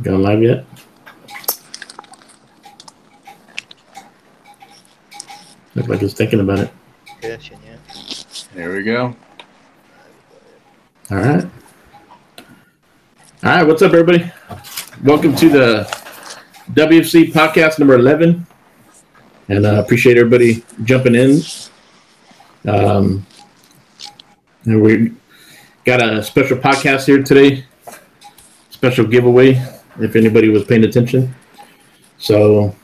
Gone live yet? Look like he's thinking about it. Yeah. There we go. All right. All right, what's up, everybody? Welcome to the W.F.C podcast number 11. And I appreciate everybody jumping in. And we got a special podcast here today. Special giveaway, if anybody was paying attention. So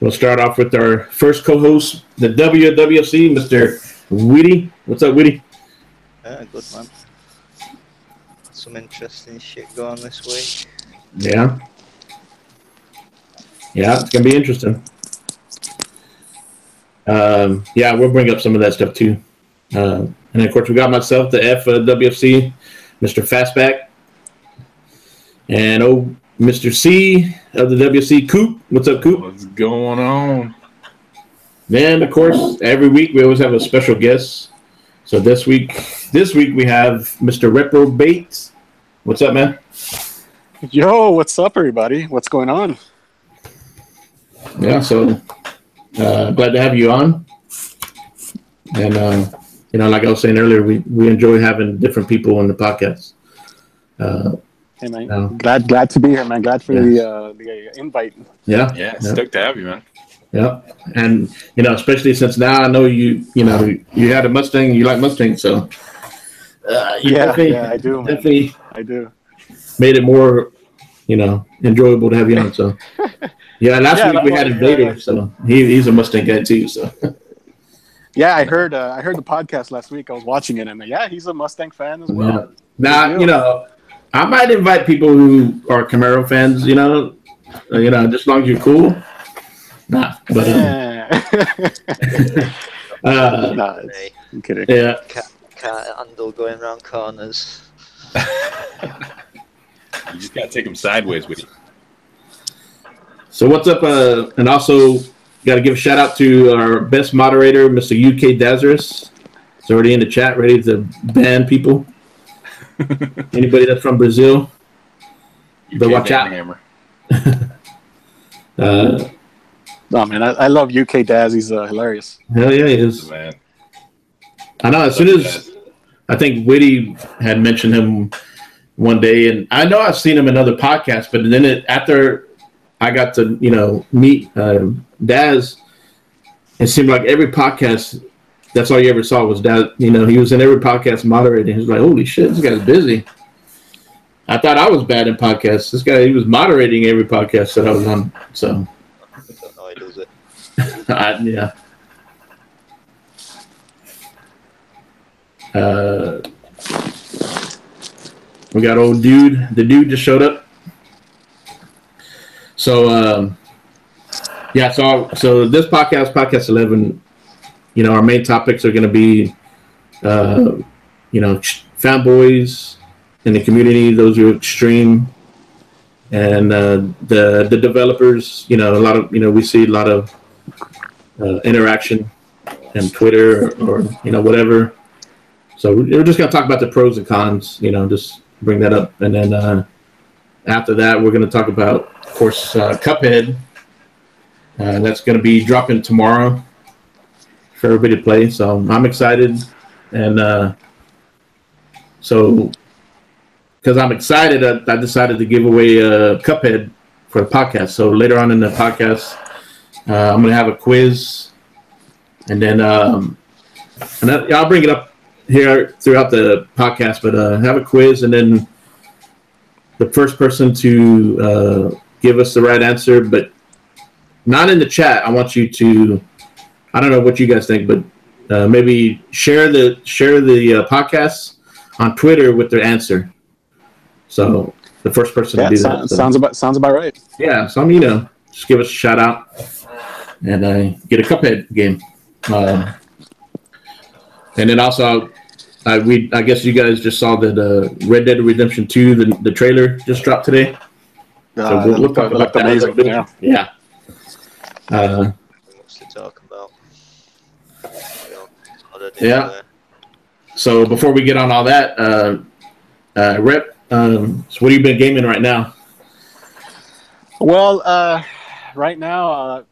we'll start off with our first co-host, the W.F.C, Mr. Witty. What's up, Witty? Good, man. Some interesting shit going this week. Yeah. Yeah, it's going to be interesting. Yeah, we'll bring up some of that stuff too. And of course, we got myself, the W.F.C, Mr. Fastback. And Mr. C of the W.F.C, Coop. What's up, Coop? What's going on? And of course, every week we always have a special guest. So this week we have Mr. Reprobate. What's up, man? Yo, what's up, everybody? What's going on? Yeah, so glad to have you on. And like I was saying earlier, we enjoy having different people on the podcast. Hey, man. Glad to be here, man. Glad for the invite. Yeah. Stoked to have you, man. Yeah, and especially since now I know you had a Mustang, you like Mustangs, so I do. Definitely, I do. Made it more, enjoyable to have you on. So, last week we had Invader, so he's a Mustang guy too. So, yeah, I heard the podcast last week. I was watching it, and he's a Mustang fan as well. Yeah. Now, I might invite people who are Camaro fans. Just as long as you're cool. Nah, but I'm kidding. Yeah, Can't handle going around corners. You just gotta take them sideways with you. So what's up? And also got to give a shout out to our best moderator, Mr. UK Dazarus. He's already in the chat, ready to ban people. Anybody that's from Brazil, but watch out. Hammer. Oh man, I love UK Daz. He's hilarious. Hell yeah, he is. Man. I know. As soon as I think Witty had mentioned him one day, and I know I've seen him in other podcasts, but then after I got to meet Daz, it seemed like every podcast, that's all you ever saw was Daz. He was in every podcast moderating. He was like, "Holy shit, this guy's busy." I thought I was bad in podcasts. This guy, he was moderating every podcast that I was on. So. Does it? Yeah. We got old dude. The dude just showed up. So so this podcast 11, our main topics are going to be fanboys in the community, those who are extreme, and the developers. A lot of we see a lot of interaction and Twitter or whatever. So we're just gonna talk about the pros and cons. Just bring that up, and then after that we're gonna talk about, of course, Cuphead. That's gonna be dropping tomorrow for everybody to play. So I'm excited, and so. Because I'm excited, I decided to give away Cuphead for the podcast. So later on in the podcast, I'm going to have a quiz. And then I'll bring it up here throughout the podcast. But have a quiz, and then the first person to give us the right answer, but not in the chat. I want you to, I don't know what you guys think, but maybe share the podcast on Twitter with their answer. So the first person to do that. Sounds about right. Yeah, so just give us a shout out and get a Cuphead game. And then also, I guess you guys just saw that Red Dead Redemption 2, the trailer just dropped today. So we'll talk about that. Amazing. Yeah. What's to talk about? Yeah. So before we get on all that, Rep. So what have you been gaming right now? Well, right now,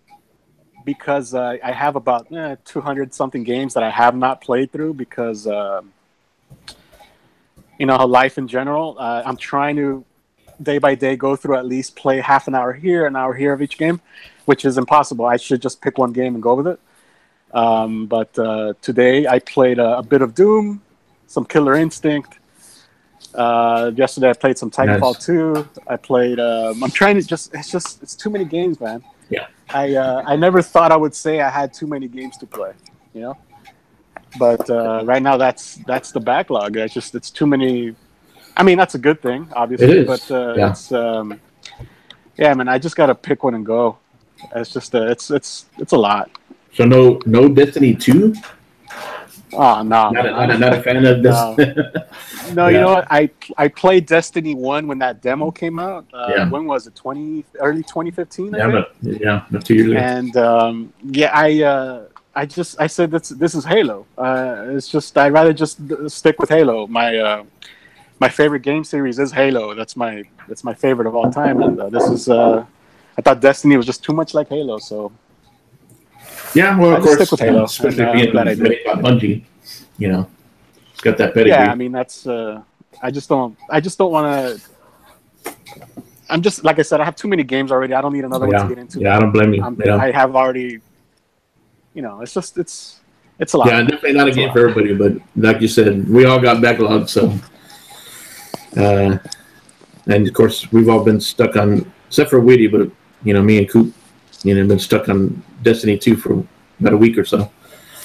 because I have about 200 something games that I have not played through because you know, life in general. I'm trying to day by day go through at least play half an hour here, an hour here of each game, which is impossible. I should just pick one game and go with it. But today I played a bit of Doom, some Killer Instinct. Yesterday I played some Titanfall 2. I played. I'm trying to just. It's too many games, man. Yeah. I never thought I would say I had too many games to play. You know. But right now that's the backlog. It's too many. I mean, that's a good thing, obviously. It is. But Yeah. it's yeah, man. I just gotta pick one and go. It's just it's a lot. So no Destiny 2? Oh no, Not a fan of this. No, you know what? I played Destiny 1 when that demo came out. Yeah. When was it? Early 2015, I Yeah, think. about 2 years ago. And I said this is Halo. It's just I'd rather just stick with Halo. My favorite game series is Halo. That's my favorite of all time. And this is I thought Destiny was just too much like Halo. So Yeah, well, I of just course, stick with Halo. especially And, being that I made by Bungie, you know, it's got that pedigree. yeah, I mean that's. I just don't want to. I'm just like I said. I have too many games already. I don't need another one to get into. Yeah, I don't blame you. I have already. You know, it's just it's a lot. Yeah, definitely not a game for everybody, but like you said, we all got backlogs. So, and of course, we've all been stuck on, except for Witty, but you know, me and Coop, you know, been stuck on Destiny 2 for about a week or so.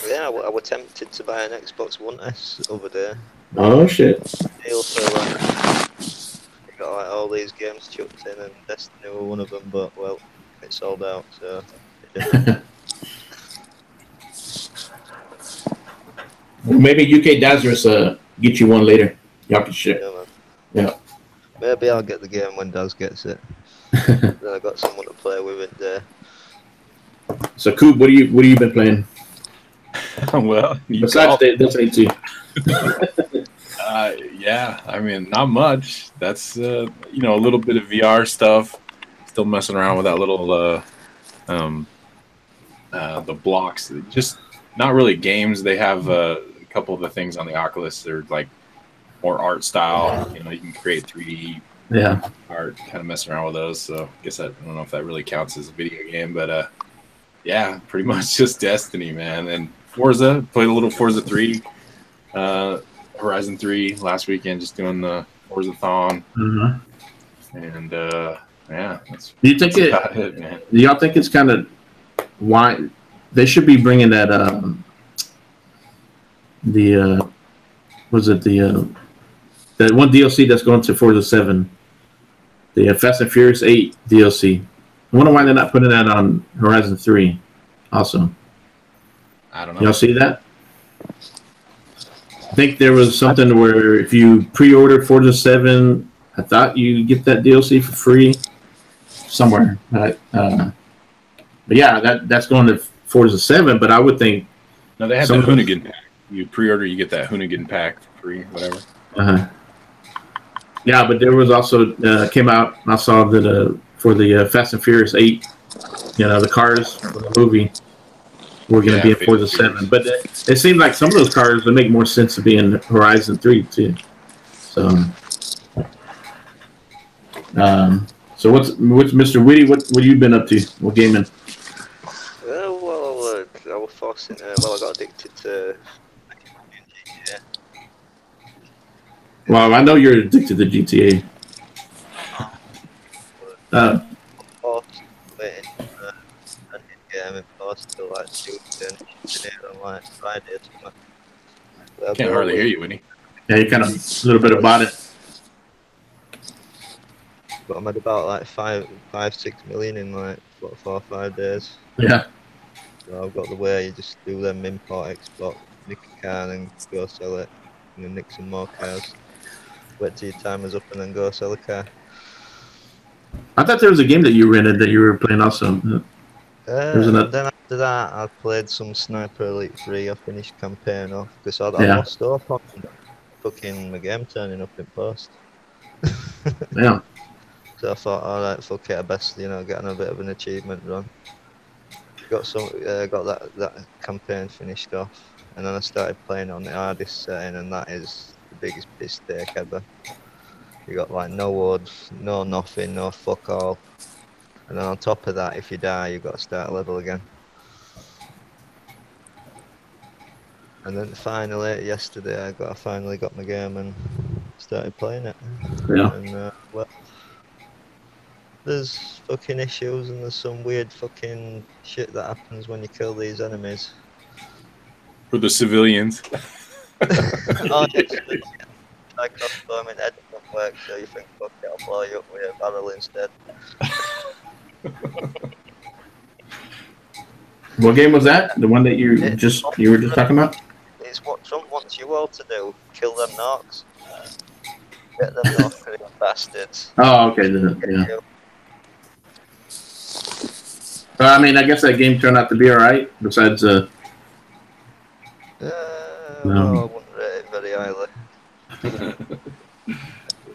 Yeah, I was tempted to buy an Xbox One S over there. Oh shit! Deal for like, you got like all these games chucked in, and Destiny were one of them. But well, it sold out. So. Maybe UK Dazzers get you one later. Y'all can share. Yeah, man. Yeah. Maybe I'll get the game when Daz gets it. Then I got someone to play with it there. So Coop, what do you been playing? Well, Besides Destiny 2. Yeah, I mean, not much. That's you know, a little bit of VR stuff. Still messing around with that little the blocks. Just not really games. They have a couple of the things on the Oculus. They're like more art style. You know, you can create 3D art. Kind of messing around with those. So I guess I don't know if that really counts as a video game, but yeah, pretty much just Destiny, man. And Forza, played a little Forza 3. Horizon 3 last weekend, just doing the Forza-thon. And yeah, that's Do you think about it, man. Do y'all think it's kind of why they should be bringing that that one DLC that's going to Forza 7, the Fast and Furious 8 DLC. I wonder why they're not putting that on Horizon 3 also. I don't know. Y'all see that? I think there was something where if you pre-ordered Forza 7, I thought you get that DLC for free somewhere. But yeah, that's going to Forza 7, but I would think... No, they have the Hoonigan pack. You pre-order, you get that Hoonigan pack for free, whatever. Yeah, but there was also came out. I saw that for the Fast and Furious 8, you know, the cars for the movie were going to be in Forza 7. But it seemed like some of those cars would make more sense to be in Horizon 3 too. So, so what's Mr. Witty? What have you been up to? What gaming? Well, I was forcing. I got addicted to. Well, I know you're addicted to GTA. Game and forced to like Tuesday and on like Friday or something. Can't hardly hear you, Winnie. Yeah, you kind of a little bit about it. But I'm at about like 5-6 million in like 4 or 5 days. Yeah. So I've got the way you just do them import, export, nick a car and go sell it, and then nick some more cars. Wait till your timer's up and then go sell a car. I thought there was a game that you rented that you were playing also. Then after that, I played some Sniper Elite 3. I finished campaign off because I lost hope on fucking the game turning up in post. Yeah. So I thought, all right, fuck it, I best, you know, get on a bit of an achievement run. Got that campaign finished off, and then I started playing on the hardest setting, and that is the biggest piss take ever. You got like no woods, no nothing, no fuck all, and then on top of that, if you die, you got to start a level again. And then finally, yesterday, I finally got my game and started playing it. Yeah. And well, there's fucking issues, and there's some weird fucking shit that happens when you kill these enemies. For the civilians. Oh, yes. I crossbow him in head doesn't work, so you think, fuck it, I'll blow you up with a barrel instead. What game was that? The one that you were just talking about? It's what Trump wants you all to do. Kill them Norks. Get them North Korean bastards. Oh, okay. Yeah. I mean, I guess that game turned out to be alright, besides... Well, I wouldn't rate it very highly.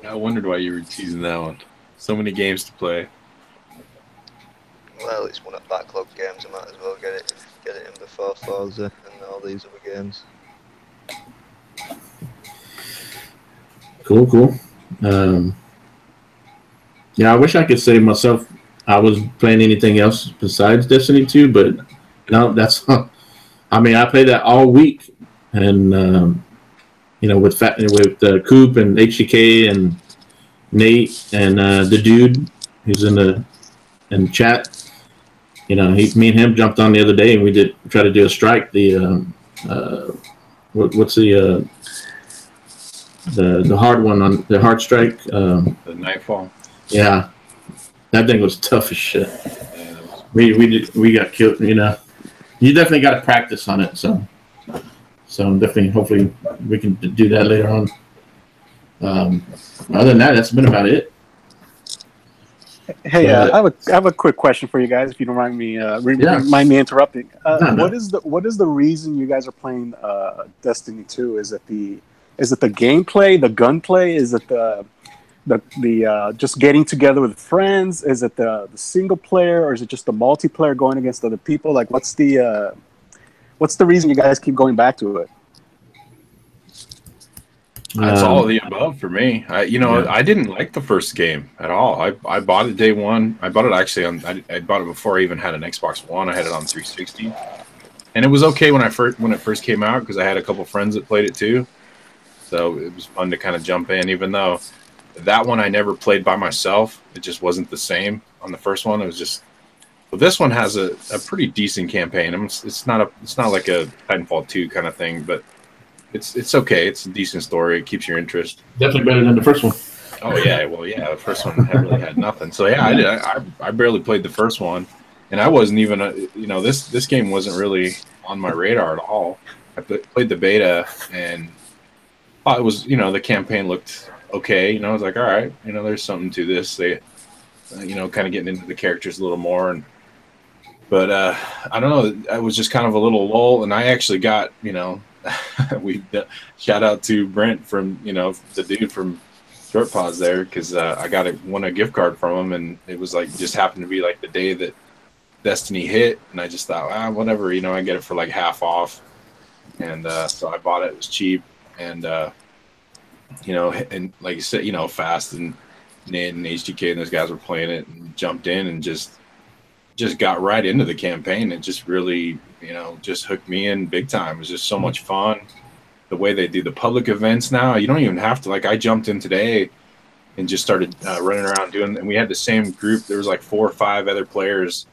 I wondered why you were teasing that one. So many games to play. Well, it's one of the backlog games. I might as well get it in before Forza and all these other games. Cool. Yeah, I wish I could say myself I was playing anything else besides Destiny 2, but no, that's... I mean, I played that all week, and... you know, with Coop and HDK and Nate and the dude who's in the chat. You know, me and him jumped on the other day, and we try to do a strike. What's the hard one on the hard strike? The Nightfall. Yeah, that thing was tough as shit. Yeah, we got killed. You know, you definitely got to practice on it. So definitely, hopefully, we can do that later on. Other than that, that's been about it. Hey, I have a quick question for you guys, if you don't mind me mind me interrupting. No. What is the reason you guys are playing Destiny 2? Is it the gameplay, the gunplay? Is it the just getting together with friends? Is it the single player, or is it just the multiplayer going against other people? Like, what's the reason you guys keep going back to it? That's all of the above for me. I didn't like the first game at all. I bought it day one. I bought it actually I bought it before I even had an Xbox One. I had it on 360, and it was okay when it first came out because I had a couple friends that played it too. So it was fun to kind of jump in, even though that one I never played by myself. It just wasn't the same on the first one. It was just. Well, this one has a pretty decent campaign. I mean, it's not like a Titanfall 2 kind of thing, but it's okay. It's a decent story. It keeps your interest. Definitely better than the first one. Oh yeah, well yeah, the first one really had nothing. So yeah, I barely played the first one, and I wasn't even this game wasn't really on my radar at all. I played the beta and thought it was the campaign looked okay. I was like, all right, there's something to this. They kind of getting into the characters a little more But I don't know. I was just kind of a little lull, and I actually got, we shout out to Brent from, the dude from Short Pause there, because I won a gift card from him, and it was like just happened to be like the day that Destiny hit, and I just thought, whatever, I get it for like half off, and so I bought it. It was cheap, and and like you said, Fast and Nate and HDK and those guys were playing it, and jumped in and just got right into the campaign. It just really, just hooked me in big time. It was just so much fun. The way they do the public events now, you don't even have to, like, I jumped in today and just started running around and we had the same group. There was like 4 or 5 other players,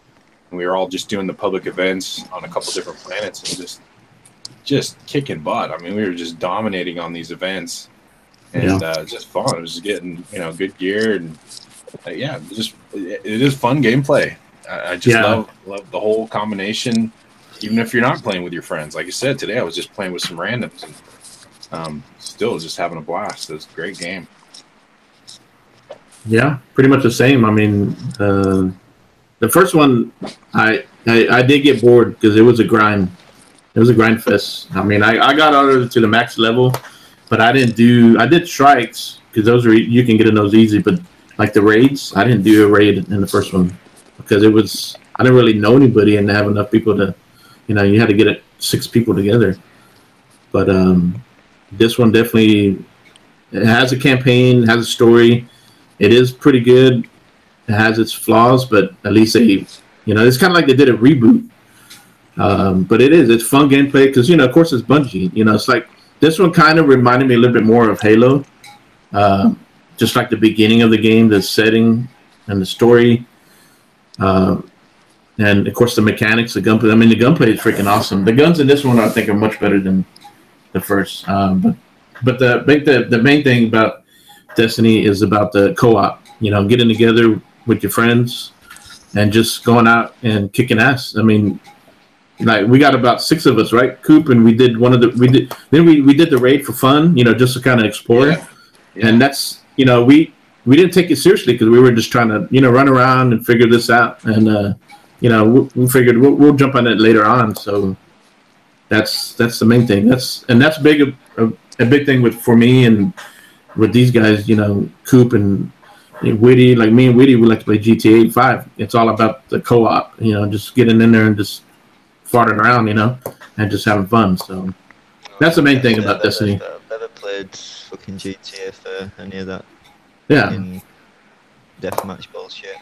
and we were all just doing the public events on a couple different planets and just kicking butt. I mean, we were just dominating on these events, and just fun. It was just getting, good gear, and it is fun gameplay. I just love the whole combination, even if you're not playing with your friends. Like I said, today I was just playing with some randoms, and still just having a blast. It was a great game. Yeah, pretty much the same. I mean, the first one, I did get bored because it was a grind. It was a grind fest. I mean, I got out to the max level, but I did strikes because those you can get in those easy, but like the raids. I didn't do a raid in the first one because I didn't really know anybody and have enough people to, you had to get 6 people together. But this one definitely, it has a campaign, has a story. It is pretty good. It has its flaws, but at least it's kind of like they did a reboot. But it's fun gameplay because, of course it's Bungie. It's like this one kind of reminded me a little bit more of Halo. Just like the beginning of the game, the setting and the story. And of course the mechanics, the gunplay. I mean, the gunplay is freaking awesome. The guns in this one I think are much better than the first. But the main thing about Destiny is about the co-op. Getting together with your friends and just going out and kicking ass. I mean, like we got about 6 of us, right, Coop, and we did we did the raid for fun, just to kind of explore. Yeah. And that's we didn't take it seriously because we were just trying to run around and figure this out, and we figured we'll jump on it later on. So that's the main thing. That's a big thing for me and with these guys, Coop and Witty. Like me and Witty, we like to play GTA 5. It's all about the co-op, just getting in there and just farting around, and just having fun. So that's the main thing about Destiny. I've never played fucking GTA for any of that. Yeah. Deathmatch bullshit.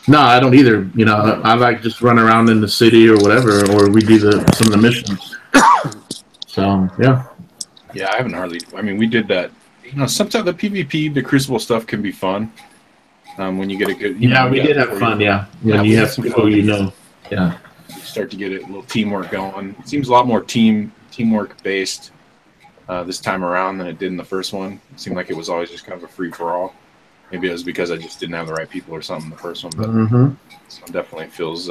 No, I don't either. I like just run around in the city or whatever, or we do some of the missions. So yeah. Yeah, I haven't hardly. I mean, we did that. Sometimes the PvP, the Crucible stuff can be fun. When you get a good. Yeah, we did have fun. Yeah, when you have people Yeah. You start to get a little teamwork going. It seems a lot more teamwork based this time around than it did in the first one. It seemed like it was always just kind of a free for all. Maybe it was because I just didn't have the right people or something in the first one, but this one definitely feels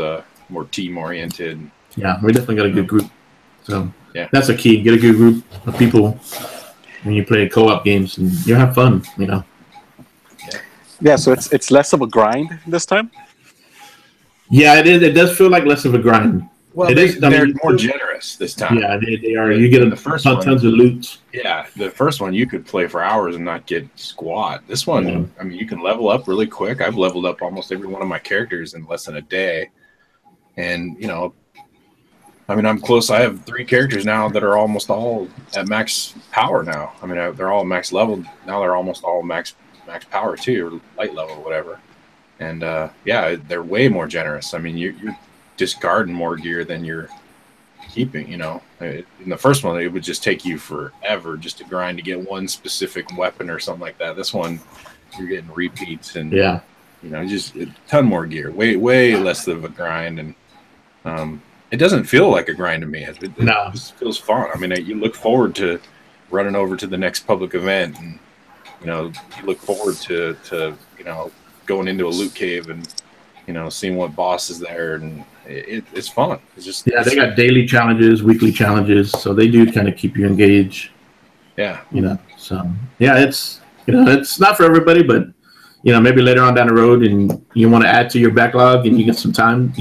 more team oriented. Yeah, we definitely got a good group. So yeah, that's a key. Get a good group of people when you play co-op games, and you have fun. Yeah, so it's less of a grind this time. Yeah, it is. It does feel like less of a grind. Well, they're more generous this time. Yeah, they are. You get the first one, tons of loot. Yeah, the first one you could play for hours and not get squat. This one, I mean, you can level up really quick. I've leveled up almost every one of my characters in less than a day, and I mean, I'm close. I have 3 characters now that are almost all at max power now. I mean, they're all max level now. They're almost all max power too, or light level, whatever. And yeah, they're way more generous. I mean, you're discarding more gear than you're keeping. In the first one, it would just take you forever just to grind to get one specific weapon or something like that. This one, you're getting repeats and just a ton more gear, way less of a grind, and it doesn't feel like a grind to me. It just feels fun. I mean, you look forward to running over to the next public event, and you look forward to going into a loot cave and seeing what boss is there, and it's fun. It's just they got daily challenges, weekly challenges, so they do kind of keep you engaged. Yeah, so yeah, it's it's not for everybody, but maybe later on down the road, and you want to add to your backlog, and you get some time,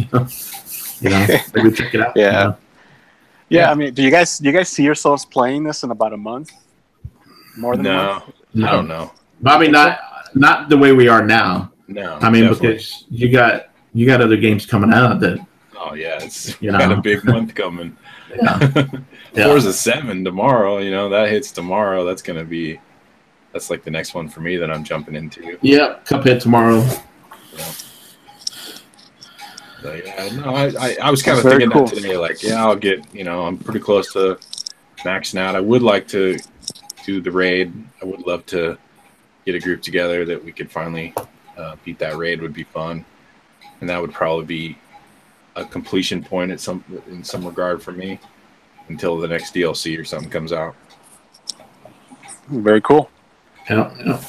maybe check it out. Yeah. I mean, do you guys see yourselves playing this in about a month? More than a month? No, I don't know. Bobby, not the way we are now. No, I mean, definitely. Because you got other games coming out that. Oh yeah, it's got a big month coming. Yeah. Forza 7 tomorrow. That hits tomorrow. That's like the next one for me that I'm jumping into. Yeah, Cuphead tomorrow. So, I was kind of thinking that today. Like, I'll get. I'm pretty close to maxing out. I would like to do the raid. I would love to get a group together that we could finally beat that raid. Would be fun, and that would probably be a completion point in some regard for me until the next DLC or something comes out. Very cool. Yeah.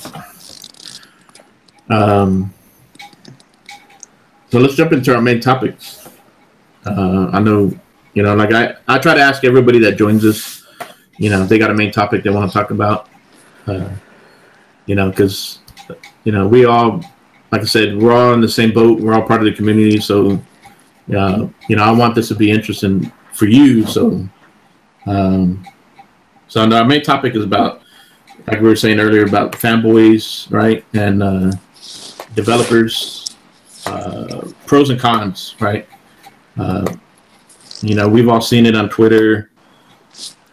So let's jump into our main topics. I know, like I try to ask everybody that joins us, if they got a main topic they want to talk about, because, we all, like I said, we're all in the same boat. We're all part of the community. So, I want this to be interesting for you. So, our main topic is about like we were saying earlier about fanboys, right? And developers, pros and cons, right? You know, we've all seen it on Twitter.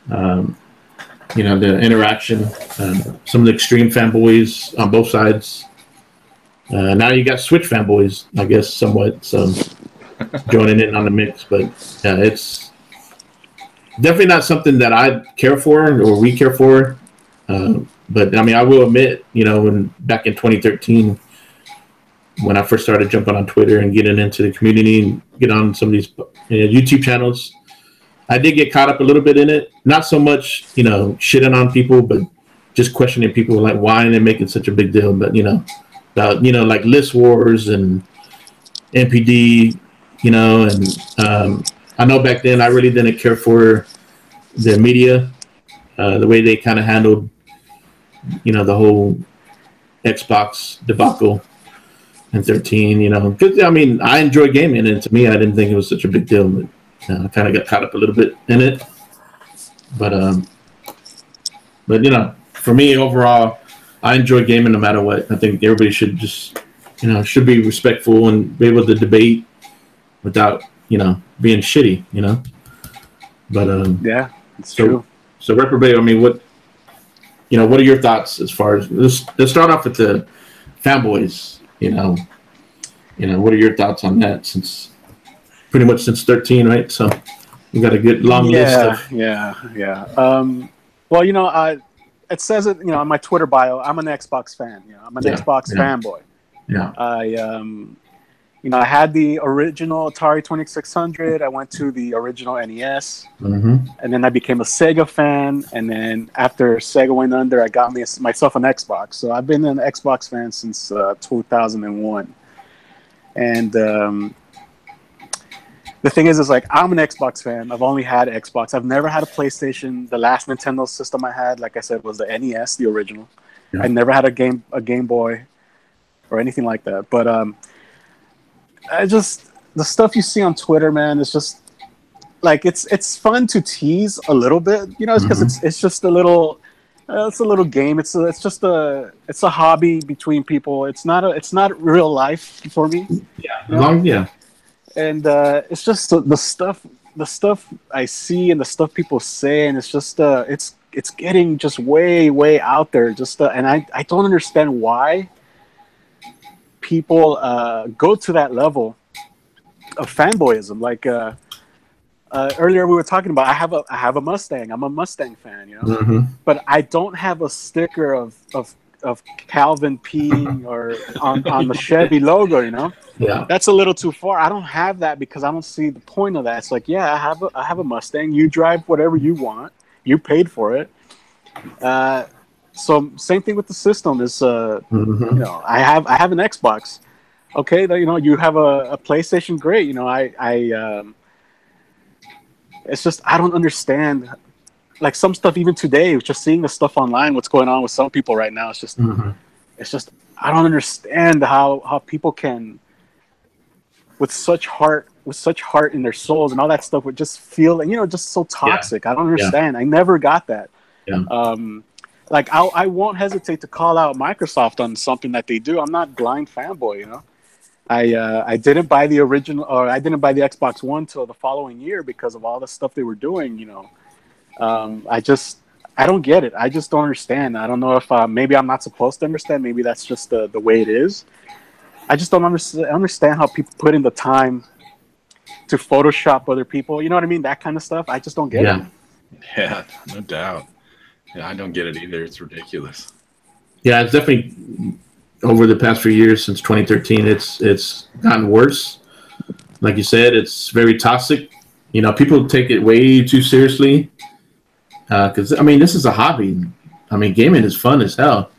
You know, the interaction, some of the extreme fanboys on both sides. Now you got Switch fanboys, I guess, somewhat, so joining in on the mix. But yeah, it's definitely not something that I care for or we care for. But I mean, I will admit, you know, back in 2013, when I first started jumping on Twitter and getting into the community and get on some of these YouTube channels, I did get caught up a little bit in it. Not so much, you know, shitting on people, but just questioning people, like, why are they making such a big deal? But, you know, about, you know, like list wars and NPD, you know, and I know back then I really didn't care for the media, the way they kind of handled, you know, the whole Xbox debacle in 13, you know, because I mean, I enjoy gaming, and to me, I didn't think it was such a big deal, but I kind of got caught up a little bit in it. But you know, for me overall, I enjoy gaming no matter what. I think everybody should just, you know, should be respectful and be able to debate without, you know, being shitty, you know. But yeah, it's true. So Reprobate, I mean, what, you know, what are your thoughts as far as let's start off with the fanboys, you know, what are your thoughts on that, since pretty much since 13, right? So we got a good long list of well, you know, it says it, you know, on my Twitter bio, I'm an Xbox fan, you know, I'm an Xbox fanboy. Yeah. I you know, I had the original Atari 2600. I went to the original NES, and then I became a Sega fan. And then after Sega went under, I got myself an Xbox. So I've been an Xbox fan since 2001. And the thing is like, I'm an Xbox fan. I've only had Xbox. I've never had a PlayStation. The last Nintendo system I had, like I said, was the NES, the original. Yeah. I never had a Game Boy or anything like that. But I just, the stuff you see on Twitter, man, it's just like, it's fun to tease a little bit, you know, because it's just a little, it's a little game. It's a hobby between people. It's not real life for me. Yeah. You know? Yeah. And it's just the stuff I see and the stuff people say, and it's just it's getting just way out there. Just and I don't understand why people go to that level of fanboyism. Like earlier we were talking about, I have a Mustang. I'm a Mustang fan, you know, but I don't have a sticker of Calvin peeing or on the Chevy logo, you know. Yeah, that's a little too far. I don't have that because I don't see the point of that. It's like, yeah, I have a Mustang. You drive whatever you want. You paid for it. So same thing with the system is, you know, I have an Xbox. Okay, you know, you have a PlayStation. Great. You know, it's just, I don't understand. Like some stuff even today, just seeing the stuff online, what's going on with some people right now. It's just, I don't understand how people can, with such heart in their souls and all that stuff, would just feel, you know, just so toxic. I don't understand. I never got that. Like I won't hesitate to call out Microsoft on something that they do. I'm not blind fanboy, you know. I didn't buy the original, or I didn't buy the Xbox One till the following year because of all the stuff they were doing, you know. I don't get it. I just don't understand. I don't know if maybe I'm not supposed to understand. Maybe that's just the way it is. I just don't understand how people put in the time to Photoshop other people. You know what I mean? That kind of stuff. I just don't get it. Yeah, no doubt. Yeah, I don't get it either. It's ridiculous. Yeah, it's definitely over the past few years since 2013. It's gotten worse. Like you said, it's very toxic. You know, people take it way too seriously. Because I mean, this is a hobby. I mean, gaming is fun as hell.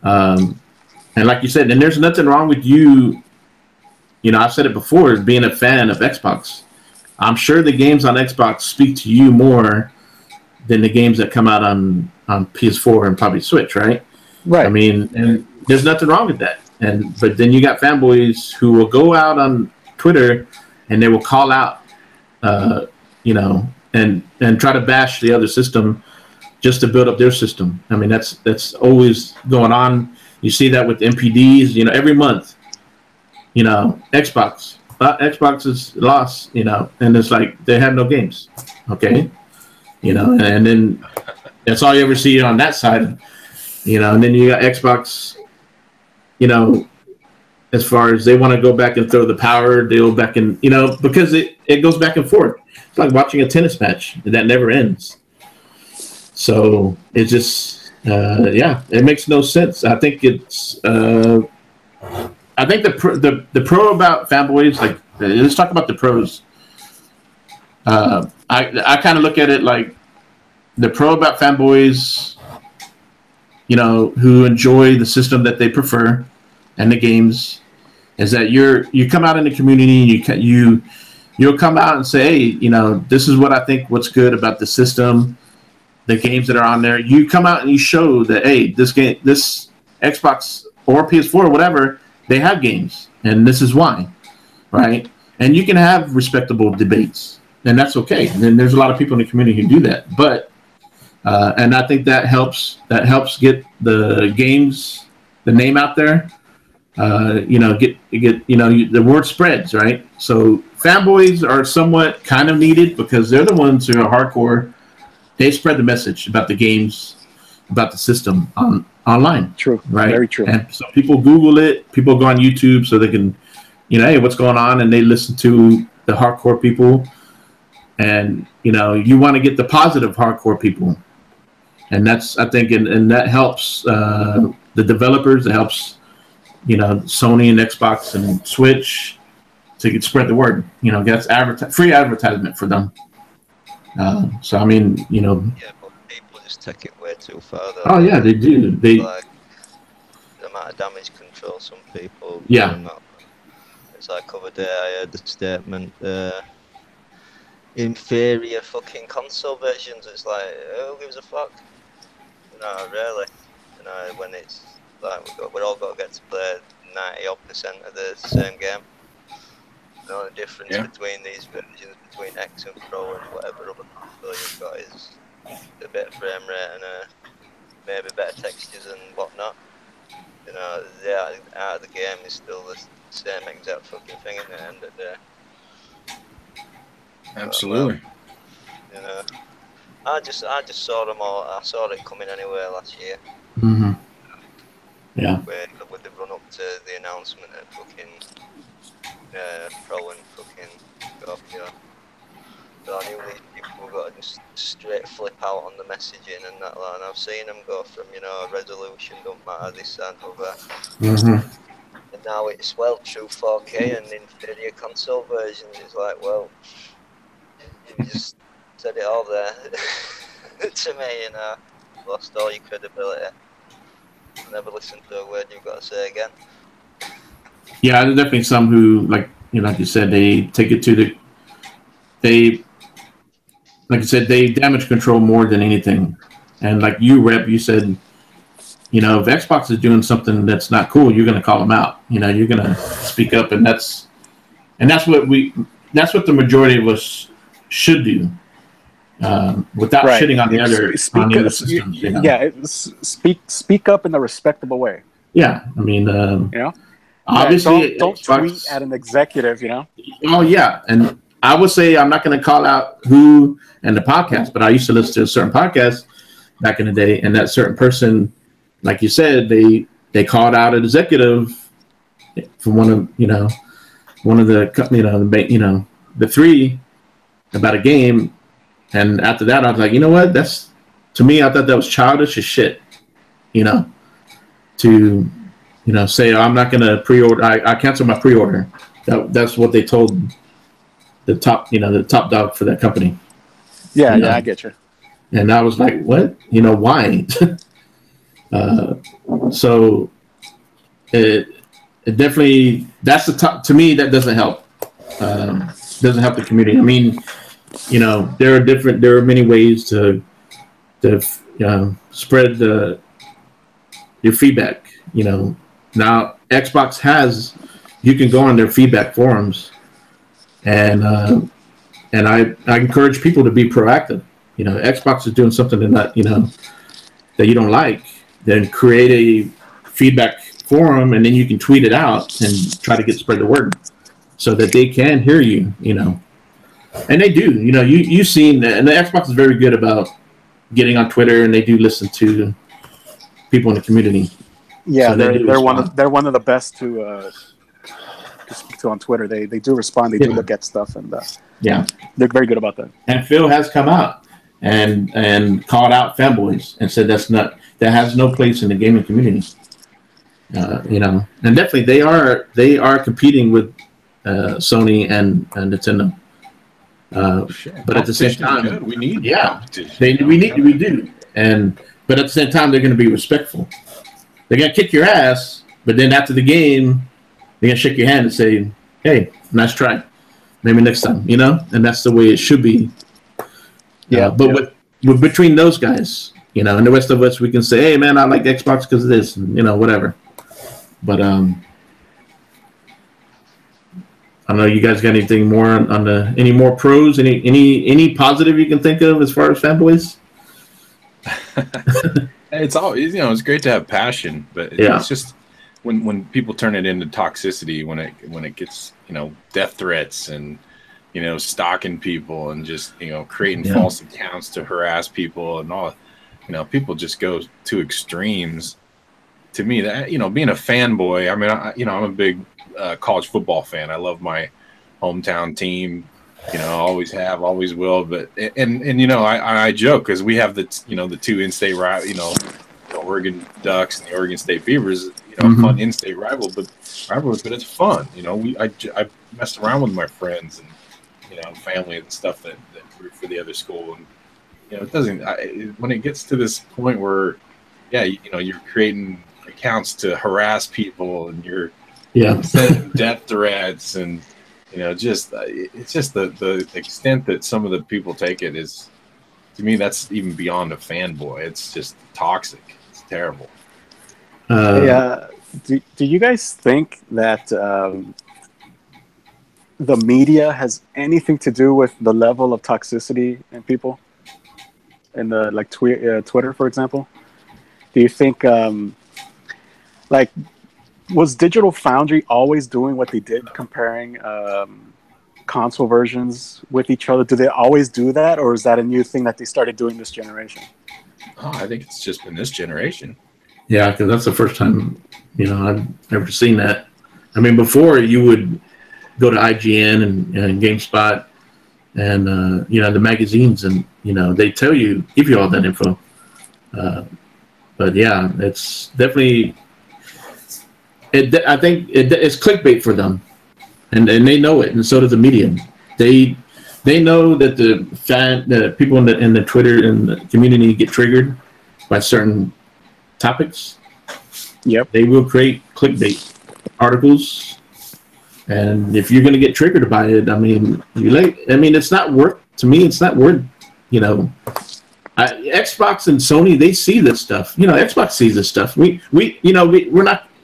And like you said, and there's nothing wrong with you. You know, I've said it before, being a fan of Xbox. I'm sure the games on Xbox speak to you more than the games that come out on PS4 and probably Switch, right? Right. I mean, and there's nothing wrong with that. But then you got fanboys who will go out on Twitter and they will call out, you know, and try to bash the other system just to build up their system. I mean, that's always going on. You see that with MPDs, you know, every month, you know, Xbox is lost, you know, and it's like they have no games. Okay. You know, and then that's all you ever see on that side, you know, and then you got Xbox, you know, as far as they want to go back and throw the power, they'll back and, you know, because it goes back and forth. It's like watching a tennis match that never ends. So it just, it makes no sense. I think it's, I think the pro about Fanboys, like, let's talk about the pros. I kind of look at it like the pro about Fanboys, you know, who enjoy the system that they prefer and the games, is that you come out in the community and you'll come out and say, hey, you know, this is what I think what's good about the system, the games that are on there. You come out and you show that, hey, this Xbox or PS4 or whatever, they have games, and this is why, right? And you can have respectable debates, and that's okay. And then there's a lot of people in the community who do that, but and I think that helps get the games, the name out there. You know, get you know, the word spreads, right? So Fanboys are somewhat kind of needed because they're the ones who are hardcore. They spread the message about the games, about the system online. True, right? Very true. And so people Google it, people go on YouTube so they can, you know, hey, what's going on, and they listen to the hardcore people. And you know, you want to get the positive hardcore people, and that's, I think, and that helps the developers. It helps, you know, Sony and Xbox and Switch to spread the word. You know, that's free advertisement for them. So I mean, you know. Yeah, but people just take it way too far. Though. Oh yeah, they do. They like the amount of damage control some people. Yeah. It's like other day I heard the statement. Inferior fucking console versions. It's like, who gives a fuck? No, really. You know, when it's like we're all got to get to play 90% of the same game. The only difference between these versions, between X and Pro and whatever other console you've got, is a bit of frame rate and maybe better textures and whatnot. You know, the art of the game is still the same exact fucking thing at the end of the day. Absolutely. You know, I just saw them all. I saw it coming anyway last year. Mm-hmm. Yeah. With the run up to the announcement of fucking Pro and fucking Scorpio. So I knew these people were going to just straight flip out on the messaging and that line. I've seen them go from, you know, resolution don't matter, this and other. Mm-hmm. And now it's, well, true 4K and inferior console versions. It's like, well, you just said it all there. To me, you know, lost all your credibility. Never listen to a word you've got to say again. Yeah, there's definitely some who, like, you know, like you said, they take it to like you said, they damage control more than anything. And like you said, you know, if Xbox is doing something that's not cool, you're going to call them out. You know, you're going to speak up, and that's what the majority of us should do, without shitting on the other systems. You know? Yeah, speak up in a respectable way. Yeah, I mean, you know, obviously, don't Xbox, tweet at an executive. You know. Oh yeah, and I would say I'm not going to call out who and the podcast, but I used to listen to a certain podcast back in the day, and that certain person, like you said, they called out an executive from one of the three about a game, and after that I was like, you know what? That's, to me, I thought that was childish as shit. You know, to say, oh, I'm not going to pre-order. I canceled my pre-order. That's what they told the top dog for that company. Yeah, I get you. And I was like, what? You know, why? So it definitely, that's the top. To me, that doesn't help. Doesn't help the community. I mean, you know, there are many ways to spread your feedback. You know, now Xbox has, you can go on their feedback forums, and I encourage people to be proactive. You know, Xbox is doing something that that you don't like, then create a feedback forum, and then you can tweet it out and try to spread the word so that they can hear you. You know, and they do. You know, you've seen that, and the Xbox is very good about getting on Twitter, and they do listen to people in the community. Yeah, so they're one of the best to speak to on Twitter. They do respond. They do look at stuff, and they're very good about that. And Phil has come out and called out Fanboys and said that has no place in the gaming community. You know, and definitely they are competing with Sony and Nintendo. But at the same time, we need we do. But at the same time, they're going to be respectful. They're going to kick your ass, but then after the game, they're going to shake your hand and say, "Hey, nice try. Maybe next time." You know, and that's the way it should be. But with between those guys, you know, and the rest of us, we can say, "Hey, man, I like Xbox because of this," and, you know, whatever. But I don't know. You guys got anything more on any more pros? Any positive you can think of as far as Fanboys? It's always, it's great to have passion, but it's just when people turn it into toxicity, when it gets, death threats and, stalking people and just, creating false accounts to harass people and all, people just go to extremes. To me, that, being a fanboy, I mean, I'm a big college football fan. I love my hometown team. Always have, always will. But I joke because we have the two in-state rival, Oregon Ducks and the Oregon State Beavers. Fun in-state rivalries, but it's fun. I messed around with my friends and family and stuff that root for the other school, and it doesn't. When it gets to this point where, you're creating accounts to harass people and you're sending death threats and. It's just the extent that some of the people take it is, to me, that's even beyond a fanboy. It's just toxic. It's terrible. Do you guys think that the media has anything to do with the level of toxicity in people? In the Twitter, for example, do you think was Digital Foundry always doing what they did, comparing console versions with each other? Do they always do that, or is that a new thing that they started doing this generation? Oh, I think it's just been this generation. Yeah, because that's the first time I've ever seen that. I mean, before you would go to IGN and GameSpot and the magazines, and they give you all that info. But yeah, it's definitely. I think it's clickbait for them, and they know it, and so does the media. They know that the people in the Twitter and the community get triggered by certain topics. Yep. They will create clickbait articles, and if you're going to get triggered by it, I mean, it's not worth. To me, it's not worth. Xbox and Sony, they see this stuff. Xbox sees this stuff. We're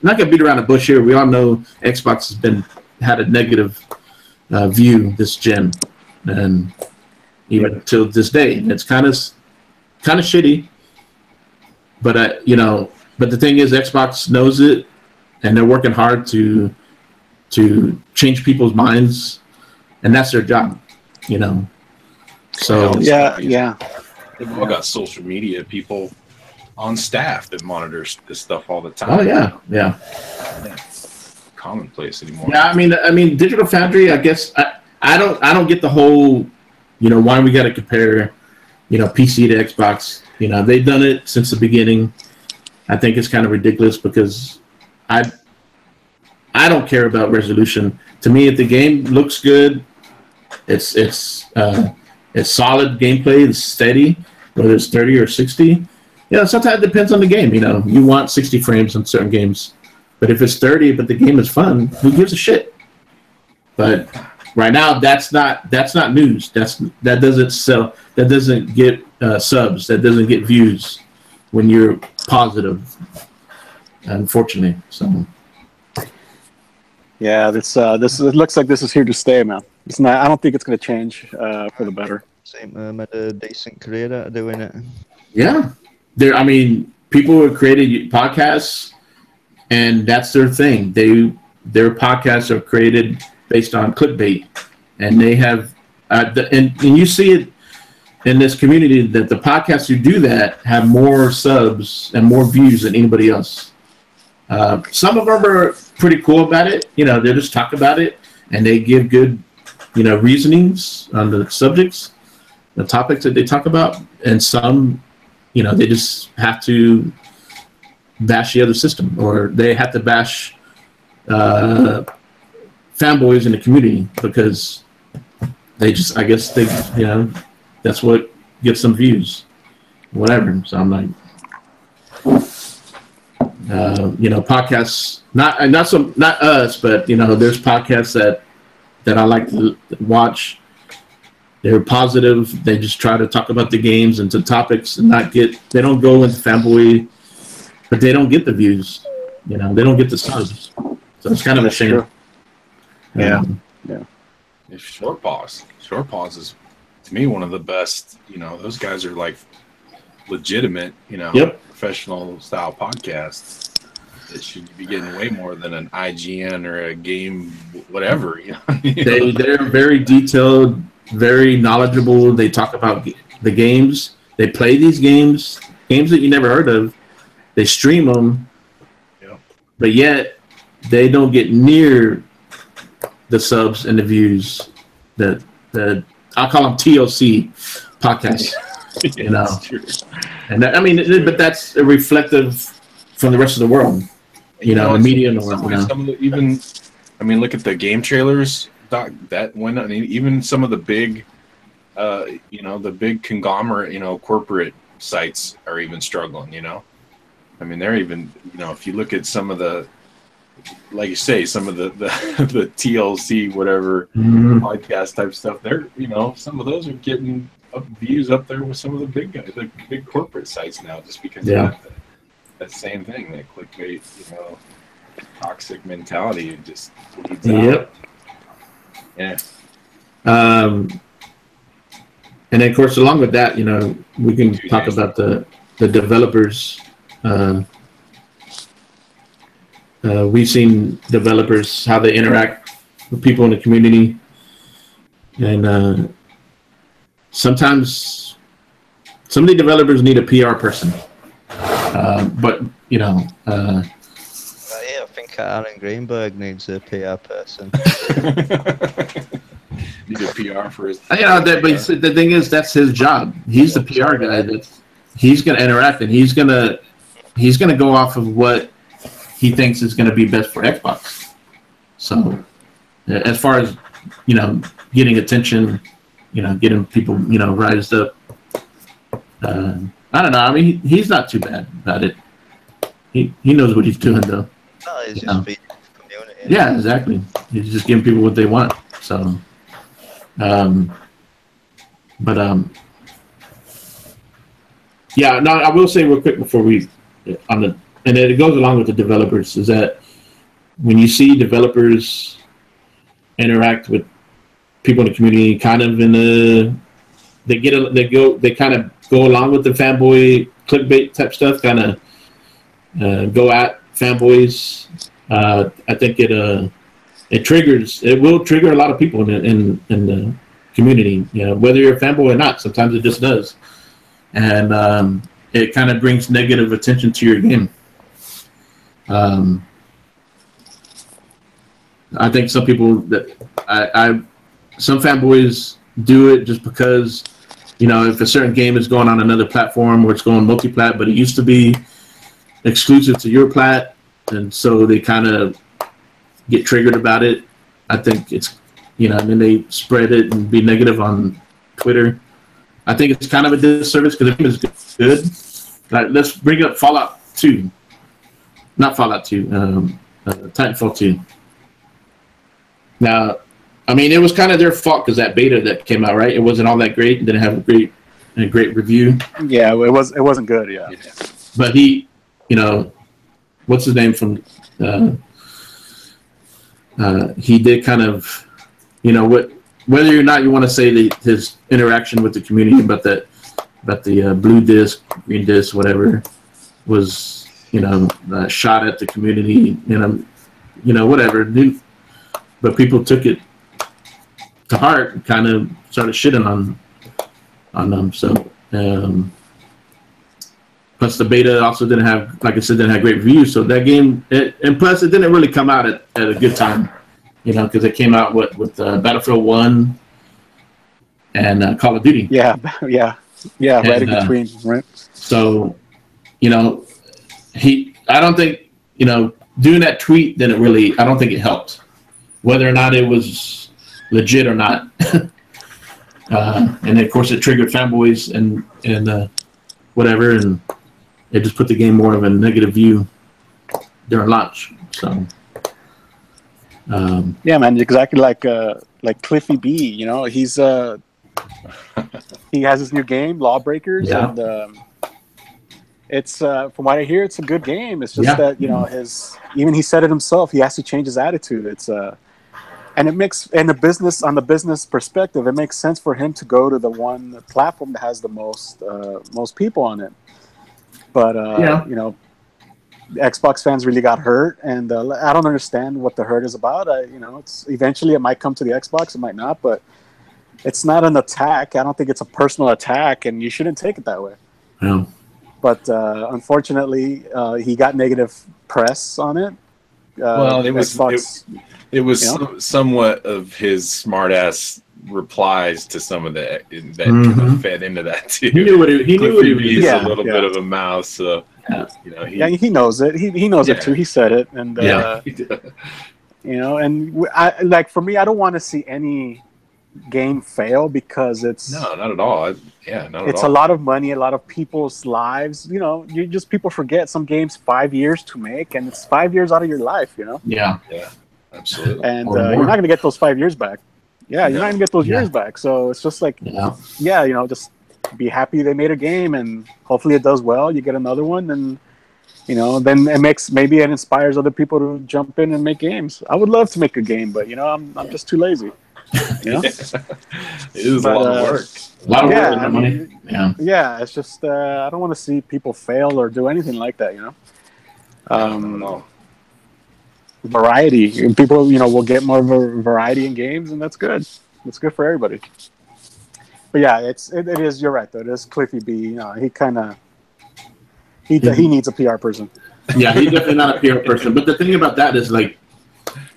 not going to beat around the bush here. We all know Xbox has had a negative view this gen, and even till this day, it's kind of shitty. But but the thing is, Xbox knows it, and they're working hard to change people's minds, and that's their job. So they've all got social media people on staff that monitors this stuff all the time. Oh yeah. Commonplace anymore. Yeah, I mean, Digital Foundry. I guess I don't get the whole, why we got to compare, PC to Xbox. They've done it since the beginning. I think it's kind of ridiculous because I don't care about resolution. To me, if the game looks good, it's solid gameplay. It's steady, whether it's 30 or 60. Sometimes it depends on the game. You want 60 frames on certain games, but if it's 30, but the game is fun, who gives a shit? But right now, that's not news. That doesn't sell. That doesn't get subs. That doesn't get views when you're positive. Unfortunately, so. Yeah, it looks like this is here to stay, man. It's not. I don't think it's going to change for the better. seem to have made a decent career out of doing it. Yeah. I mean, people who created podcasts, and that's their thing. Their podcasts are created based on clickbait, and they have, and you see it in this community that the podcasts who do that have more subs and more views than anybody else. Some of them are pretty cool about it. You know, they just talk about it and they give good, you know, reasonings on the subjects, the topics that they talk about. And some, you know, they just have to bash the other system, or they have to bash fanboys in the community because they just, I guess they, you know, that's what gets some views, whatever. So I'm like, you know, podcasts, not us, but you know, there's podcasts that I like to watch. They're positive. They just try to talk about the games and to topics and they don't go into fanboy, but they don't get the views. You know, they don't get the subs. So it's kind of a shame. Yeah. Yeah. Short Pause is, to me, one of the best. You know, those guys are like legitimate, you know, professional style podcasts that should be getting way more than an IGN or a game, whatever. You know? They're very detailed, very knowledgeable. They talk about the games. They play these games that you never heard of. They stream them, but yet they don't get near the subs and the views that I call them TLC podcasts. You know, and that, I mean, but that's a reflective from the rest of the world. You know, the media in the world. You know? Some of the, I mean, look at the game trailers. That went. I mean, even some of the big, you know, the big conglomerate, you know, corporate sites are even struggling. You know, I mean, they're even, you know, if you look at some of the, like you say, some of the TLC whatever podcast type stuff, they're, you know, some of those are getting views up there with some of the big guys, the big corporate sites now, just because of that same thing, that clickbait, you know, toxic mentality. It just leads out. Yeah. And then, of course, along with that, you know, we can talk about the developers. We've seen developers, how they interact with people in the community, and sometimes some of the developers need a PR person, but you know, yeah, I think Aaron Greenberg needs a PR person. Need a PR for his. You know, but the thing is, that's his job. He's the PR guy. He's going to interact, and he's going to go off of what he thinks is going to be best for Xbox. So, as far as, you know, getting attention, you know, getting people, you know, rised up. I don't know. I mean, he's not too bad about it. He knows what he's doing, though. No, he's just feeding the community. Yeah, exactly. He's just giving people what they want. So, yeah. No, I will say real quick before and it goes along with the developers, is that when you see developers interact with people in the community, kind of they kind of go along with the fanboy clickbait type stuff, kind of go at fanboys. I think it will trigger a lot of people in the community. You know, whether you're a fanboy or not, sometimes it just does, and it kind of brings negative attention to your game. I think some people some fanboys do it just because, you know, if a certain game is going on another platform or it's going multi-plat, but it used to be exclusive to your plat, and so they kind of get triggered about it. I think it's, you know, and then they spread it and be negative on Twitter. I think it's kind of a disservice because the game is good. Like, let's bring up Fallout 2. Not Fallout 2, Titanfall 2. Now, I mean, it was kind of their fault because that beta that came out, right? It wasn't all that great. It didn't have a great review. Yeah, it wasn't good. Yeah. But he, you know, what's his name from? He did kind of, you know, what whether or not you want to say his interaction with the community about the blue disc, green disc, whatever, was, you know, shot at the community, you know, whatever. But people took it to heart and kind of started shitting on them. So, plus the beta also didn't have, like I said, didn't have great reviews. So that game, and plus it didn't really come out at a good time, you know, because it came out with Battlefield 1 and Call of Duty. Yeah, right in between, right? So, you know, I don't think, you know, doing that tweet didn't really, I don't think it helped. Whether or not it was legit or not. And of course it triggered Fanboys and whatever, and it just put the game more of a negative view during launch. So yeah, man, exactly like Cliffy B, you know, he's he has his new game, Lawbreakers, and it's from what I hear, it's a good game. It's just that, you know, even he said it himself, he has to change his attitude. It's and it makes, on the business perspective, it makes sense for him to go to the one platform that has the most people on it. But you know, the Xbox fans really got hurt, and I don't understand what the hurt is about. You know, eventually it might come to the Xbox, it might not, but it's not an attack. I don't think it's a personal attack, and you shouldn't take it that way. Yeah. But unfortunately, he got negative press on it. Well, it was Xbox, it was somewhat of his smartass replies to some of that kind of fed into that too. He knew what he was. He's a little bit of a mouse, so you know. He knows it. He knows it too. He said it, and you know, and like for me, I don't want to see any game fail because it's not at all. It's a lot of money, a lot of people's lives. You know, people forget some games 5 years to make, and it's 5 years out of your life. You know. Yeah, absolutely. And you're not going to get those 5 years back. Yeah, you're not going to get those years back. So it's just like, you know, just be happy they made a game, and hopefully it does well. You get another one, and you know, then maybe it inspires other people to jump in and make games. I would love to make a game, but you know, I'm just too lazy. You know? It is a lot of work. A lot of work and money. Yeah, it's just I don't want to see people fail or do anything like that. You know. Variety. People, you know, will get more variety in games, and that's good. It's good for everybody. But yeah, it is. You're right, though. It is Cliffy B. You know, he needs a PR person. Yeah, he's definitely not a PR person. But the thing about that is, like,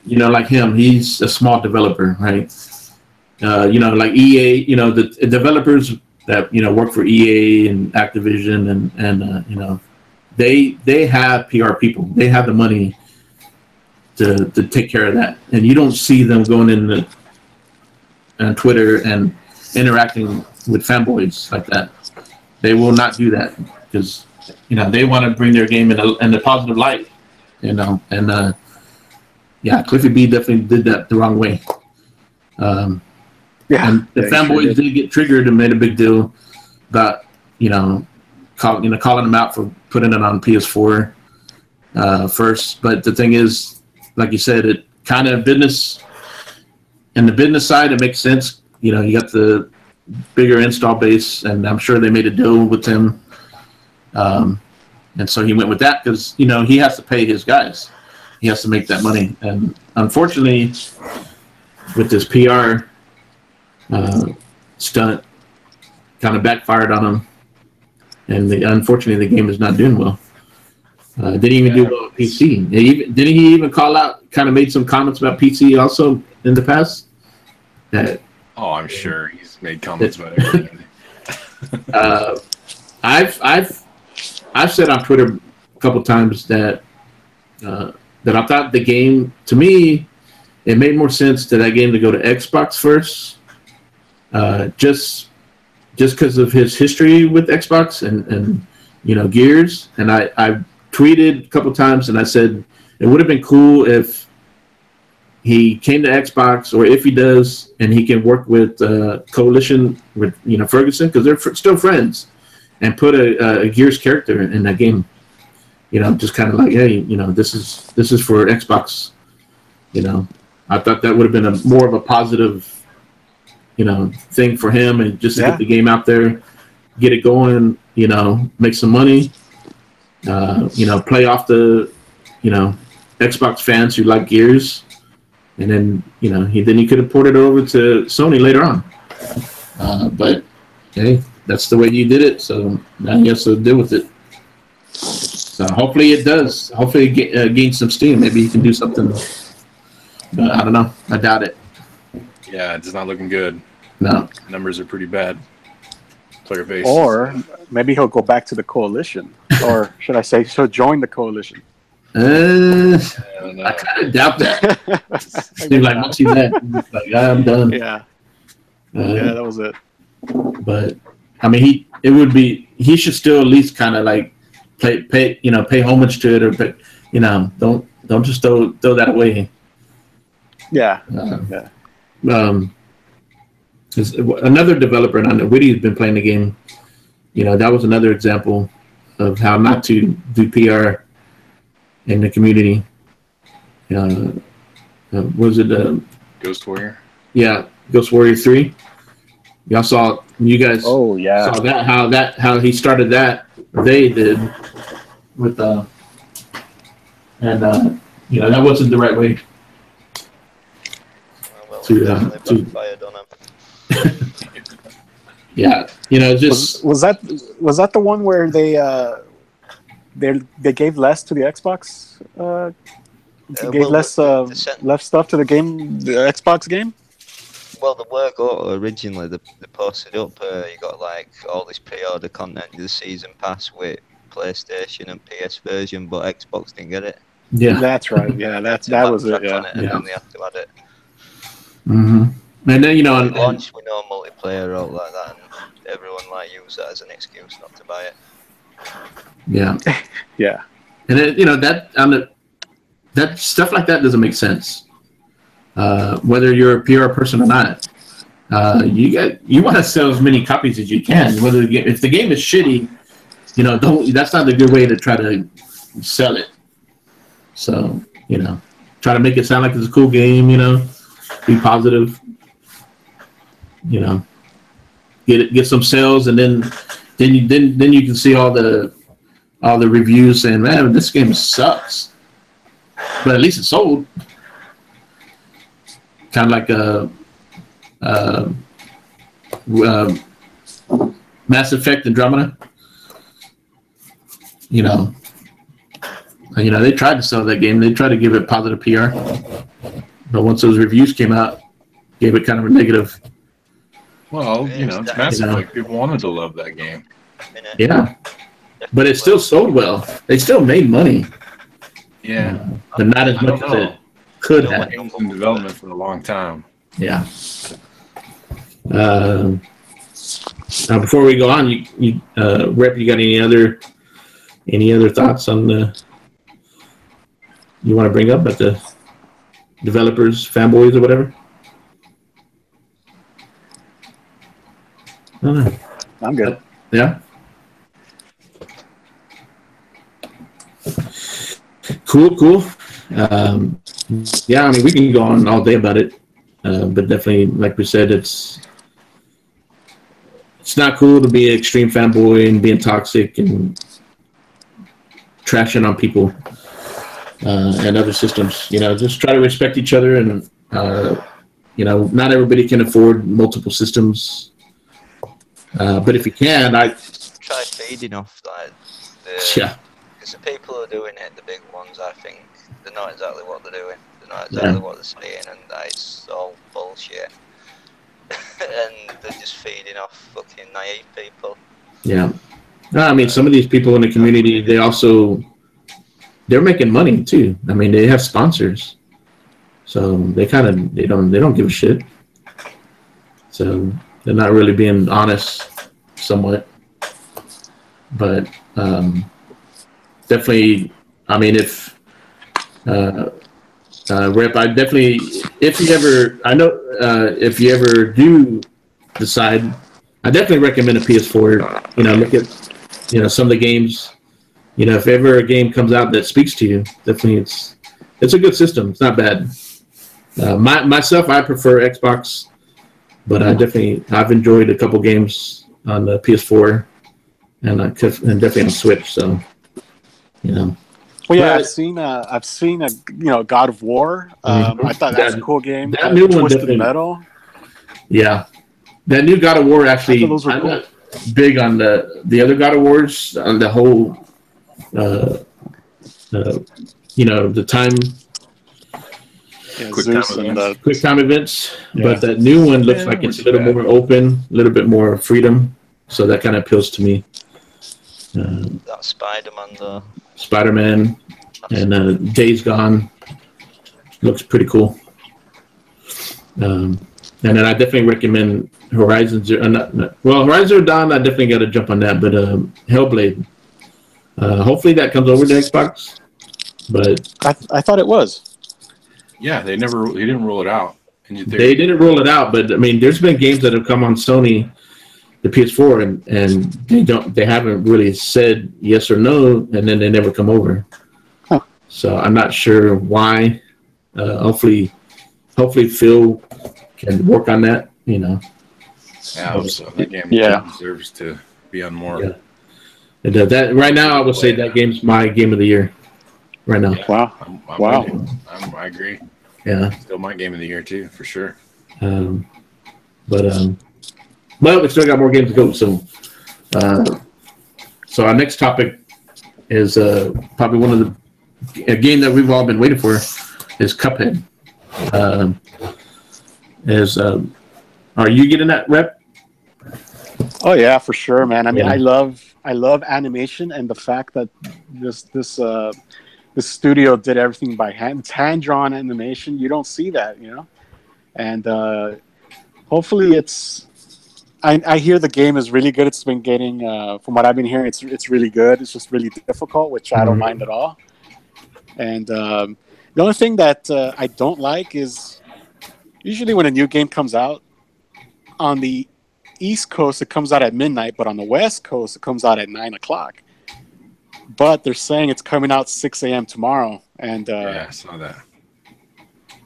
you know, like him, he's a small developer, right? You know, like EA, you know, the developers that, you know, work for EA and Activision and you know, they have PR people. They have the money to take care of that. And you don't see them going in on Twitter and interacting with fanboys like that. They will not do that because, you know, they want to bring their game in a positive light, you know, and yeah, Cliffy B definitely did that the wrong way. And the fanboys did get triggered and made a big deal about, you know, calling them out for putting it on PS4 first. But the thing is, like you said, it kind of in the business side, it makes sense. You know, you got the bigger install base, and I'm sure they made a deal with him. And so he went with that because, you know, he has to pay his guys. He has to make that money. And unfortunately, with this PR stunt, kind of backfired on him. And unfortunately, the game is not doing well. Didn't even do well with PC. Didn't he even call out, kind of made some comments about PC also in the past? I'm sure he's made comments about everything. I've said on Twitter a couple times that I thought the game, to me, it made more sense to that game to go to Xbox first, just because of his history with Xbox and you know, Gears. And I tweeted a couple times and I said it would have been cool if he came to Xbox, or if he does, and he can work with Coalition with, you know, Ferguson, because they're still friends, and put a Gears character in that game. You know, just kind of like, hey, you know, this is for Xbox. You know, I thought that would have been more of a positive thing for him, and just to get the game out there, get it going, make some money, play off the, Xbox fans who like Gears, and then, he could have ported it over to Sony later on. But hey, that's the way you did it, so now he has to deal with it. So hopefully it does. Hopefully it gains some steam. Maybe he can do something. But I don't know. I doubt it. Yeah, it's not looking good. No. Numbers are pretty bad. Player base. Or maybe he'll go back to the coalition. Or should I say, he'll join the coalition. I kind of doubt that. Seems like once he's at, I'm done. Yeah. Yeah, that was it. But I mean, he should still at least kind of like pay homage to it, or don't just throw that away. Yeah. Another developer, and I know Witty has been playing the game. That was another example of how not to do PR in the community. Was it Ghost Warrior? Yeah, Ghost Warrior 3. Y'all saw, you guys saw that, how he started that, they did, with, that wasn't the right way to fired on him. Yeah, just... Was that the one where they gave less to the Xbox? Gave less stuff to the Xbox game? Well, the work originally, they posted up, you got like all this pre-order content, the season pass with PlayStation and PS version, but Xbox didn't get it. Yeah, that's right. Yeah, that was it. Yeah, and then they had to add it. Mm-hmm. And then on launch, we know multiplayer out like that, and everyone used that as an excuse not to buy it. Yeah, yeah. And then, that stuff like that doesn't make sense. Whether you're a PR person or not, you want to sell as many copies as you can. If the game is shitty, that's not a good way to try to sell it. So try to make it sound like it's a cool game. Be positive. Get some sales, and then you can see all the reviews saying, man, this game sucks, but at least it sold. Kind of like Mass Effect Andromeda. They tried to sell that game. They tried to give it positive PR, but once those reviews came out, gave it kind of a negative. Well, it's Mass Effect. People wanted to love that game. Yeah, but it still sold well. They still made money. Yeah, but not as much as it could have. It was in development for a long time. Yeah. Now, before we go on, you Rep, you got any other thoughts on you want to bring up about the developers, fanboys, or whatever? I don't know. I'm good. Yeah. Cool. Yeah, I mean, we can go on all day about it, but definitely, like we said, it's not cool to be an extreme fanboy and being toxic and trashing on people and other systems. Just try to respect each other, and not everybody can afford multiple systems. But if you can, I try feeding off yeah. Because the people who are doing it, the big ones, I think they know exactly what they're doing. They know exactly what they're saying, and that's all bullshit. And they're just feeding off fucking naive people. Yeah. No, I mean, some of these people in the community, they're making money too. I mean, they have sponsors, so they don't give a shit. So they're not really being honest, somewhat. But definitely, I mean, if Rep, I definitely, if you ever do decide, I definitely recommend a PS4. Look at some of the games. If ever a game comes out that speaks to you, definitely it's a good system. It's not bad. Myself, I prefer Xbox. but I've enjoyed a couple games on the PS4 and definitely on Switch. So, you know. Well, yeah, I've seen God of War. I thought that's a cool game. That new one, Twisted Metal. Yeah, that new God of War actually. Those were cool. Big on the other God of Wars, on the whole, the time, quick time events. Yeah. But that new one looks like it's a little more open, a little bit more freedom. So that kind of appeals to me. That Spider-Man though. Spider-Man and Days Gone looks pretty cool. And then I definitely recommend Horizon Zero Dawn. I definitely got to jump on that. But Hellblade, hopefully that comes over to Xbox. But I thought it was. Yeah, they didn't roll it out. They didn't roll it out, but I mean, there's been games that have come on Sony, the PS4, and they haven't really said yes or no, and then they never come over. Huh. So I'm not sure why. Hopefully Phil can work on that. You know. Yeah, I hope so. That game deserves to be on more. Yeah. And, that right now, I would say that game's my game of the year. Right now. Yeah, wow. Wow. I agree. Yeah. Still my game of the year too, for sure. But we still got more games to go. So our next topic is probably one of a game that we've all been waiting for is Cuphead. Are you getting that rep? Oh yeah, for sure, man. I mean, I love animation, and the fact that this studio did everything by hand. It's hand-drawn animation. You don't see that, you know. And hopefully, I hear the game is really good. It's been getting, from what I've been hearing, it's really good. It's just really difficult, which I don't mind at all. And the only thing that I don't like is usually when a new game comes out, on the East Coast it comes out at midnight, but on the West Coast it comes out at 9 o'clock. But they're saying it's coming out 6 a.m. tomorrow, and yeah, I saw that.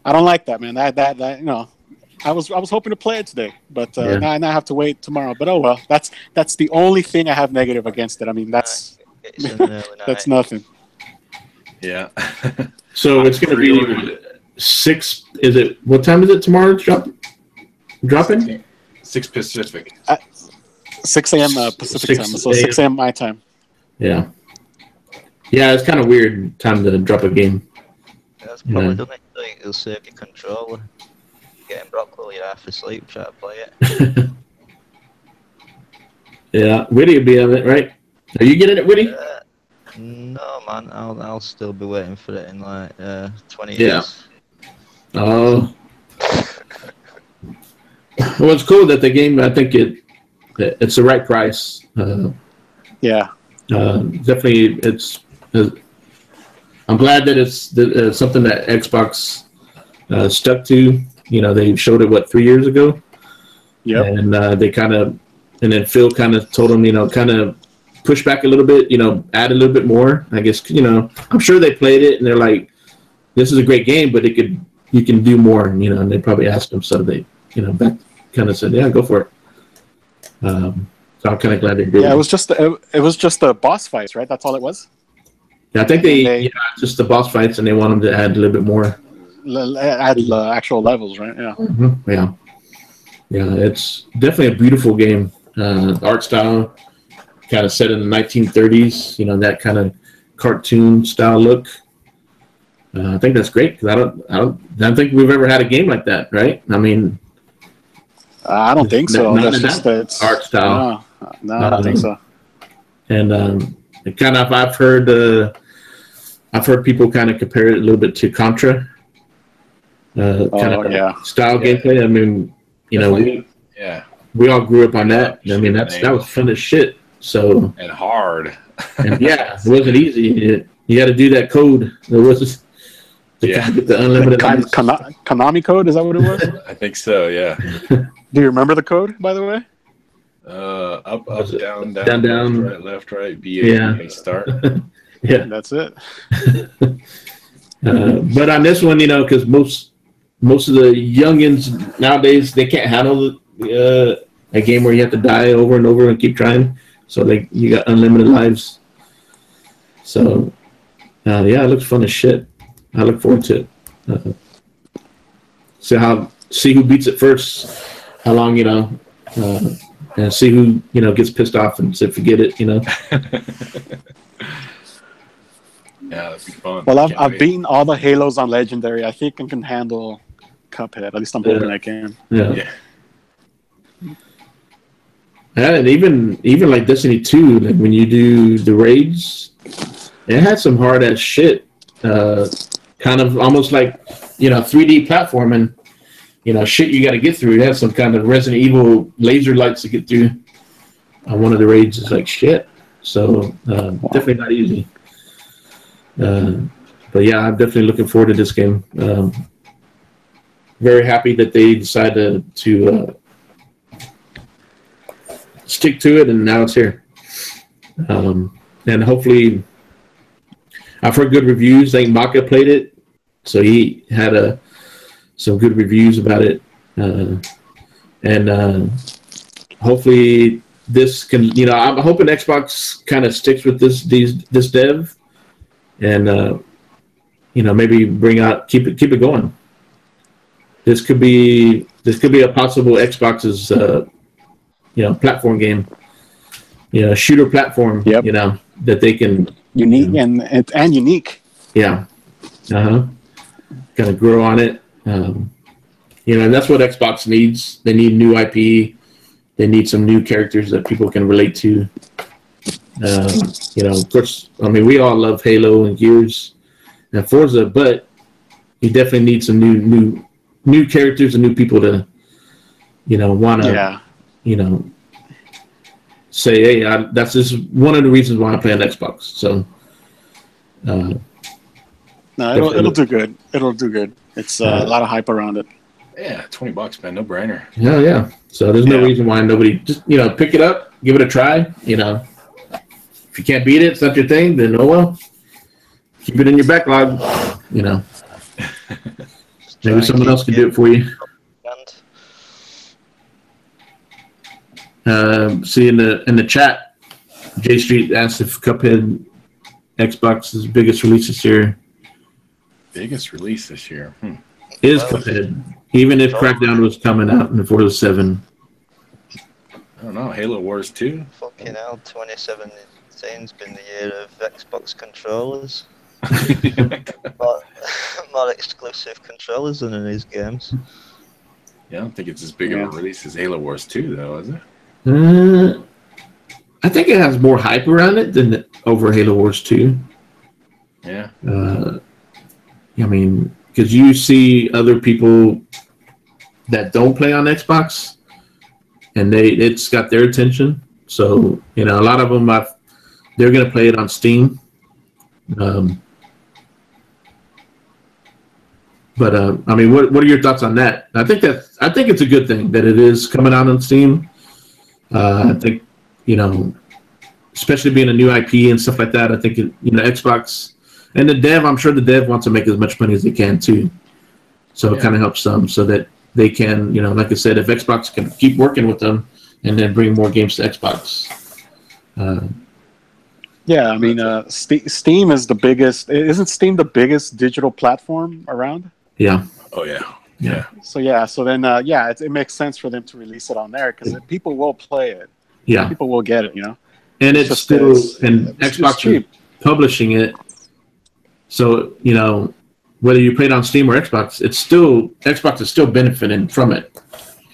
I don't like that, man. That you know, I was hoping to play it today, but now I have to wait tomorrow. But oh well, that's the only thing I have negative against it. I mean, that's that's nothing. Yeah. So it's going to be 6. Is it? What time is it tomorrow? Dropping? 6 Pacific. 6 a.m. Pacific time. So 6 a.m. my time. Yeah. Yeah, it's kind of weird time to drop a game. That's probably done it. Like, it'll save your controller. Getting broccoli, you're half asleep, try to play it. Yeah, Witty will be on it, right? Are you getting it, Witty? No, man. I'll still be waiting for it in like 20 years. Oh. Well, it's cool that the game. I think it's the right price. Yeah. Definitely, it's. I'm glad that it's something that Xbox stuck to. You know, they showed it 3 years ago. Yeah. And they and then Phil kind of told them, kind of push back a little bit. Add a little bit more. I guess I'm sure they played it and they're like, this is a great game, but you can do more. And they probably asked them, so they back kind of said, yeah, go for it. So I'm kind of glad they did. Yeah, it was just the boss fights, right? That's all it was. Yeah, I think just the boss fights, and they want them to add a little bit more. Add actual levels, right? Yeah. Mm-hmm. Yeah. It's definitely a beautiful game. Art style, kind of set in the 1930s. That kind of cartoon style look. I think that's great because I don't think we've ever had a game like that, right? I mean, I don't think so. That's just it's art style. No, I don't think so. And it kind of I've heard people kind of compare it a little bit to Contra. Style gameplay. I mean, we all grew up on that. I mean, that was fun as shit. So and hard. And it wasn't easy. You had to do that code. There was get the unlimited. Konami code, is that what it was? I think so. Yeah. Do you remember the code, by the way? Up, down, left, right, B8, start. Yeah, that's it. But on this one, because most of the youngins nowadays, they can't handle a game where you have to die over and over and keep trying. So like you got unlimited lives. So yeah, it looks fun as shit. I look forward to it. See who beats it first. How long, and see who gets pissed off and said forget it. Yeah, that'd be fun. Well, I've beaten all the Halos on Legendary. I think I can handle Cuphead. At least I'm hoping I can. Yeah. And even like Destiny 2, like when you do the raids, it had some hard ass shit. Kind of almost like 3D platforming. Shit you got to get through. It has some kind of Resident Evil laser lights to get through. One of the raids is like shit. So definitely not easy. But yeah, I'm definitely looking forward to this game. Very happy that they decided to stick to it, and now it's here. And hopefully, I've heard good reviews. I think Maka played it, so he had some good reviews about it. And hopefully this can, I'm hoping Xbox kind of sticks with this dev, and maybe bring out keep it going. This could be a possible Xbox's platform game, shooter platform. Yep. That they can unique and unique. Yeah. Kind of grow on it. And that's what Xbox needs. They need new IP. They need some new characters that people can relate to. Of course, I mean, we all love Halo and Gears and Forza, but you definitely need some new characters and new people to, want to, say, hey, that's just one of the reasons why I play on Xbox. So, no, it'll do good. It'll do good. It's a lot of hype around it. Yeah, $20, man, no brainer. Yeah. So there's no reason why nobody just pick it up, give it a try. If you can't beat it, it's not your thing. Then keep it in your backlog. Maybe someone else can do it for you. See in the chat, J Street asked if Cuphead Xbox's biggest release this year. Biggest release this year is Cuphead, even if Crackdown was coming out in 407. I don't know. Halo Wars 2. Fucking hell, 2017's been the year of Xbox controllers. more exclusive controllers than in these games. Yeah, I don't think it's as big of a release as Halo Wars 2, though, is it? I think it has more hype around it than over Halo Wars 2. Yeah. I mean, because you see other people that don't play on Xbox, and it's got their attention. So a lot of them they're going to play it on Steam. But I mean, what are your thoughts on that? I think it's a good thing that it is coming out on Steam. I think especially being a new IP and stuff like that. I think Xbox and the dev. I'm sure the dev wants to make as much money as they can too. So it kind of helps them so that they can, like I said, if Xbox can keep working with them and then bring more games to Xbox. Yeah, I mean, Steam is the biggest. Isn't Steam the biggest digital platform around? Yeah. Oh yeah. So then it makes sense for them to release it on there because people will play it. Yeah. People will get it. And it's still Xbox is publishing it. So whether you play it on Steam or Xbox, Xbox is still benefiting from it.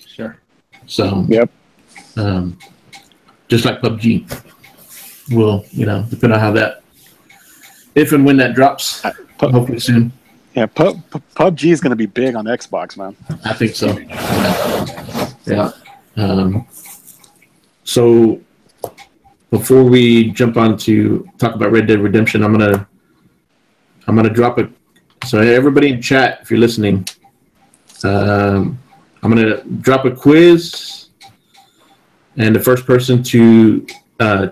Sure. So yep. Just like PUBG. Will depend on how that, if and when that drops, hopefully soon. Yeah, PUBG is going to be big on Xbox, man. I think so. Yeah. So before we jump on to talk about Red Dead Redemption, I'm gonna drop it. So everybody in chat, if you're listening, I'm gonna drop a quiz, and the first person to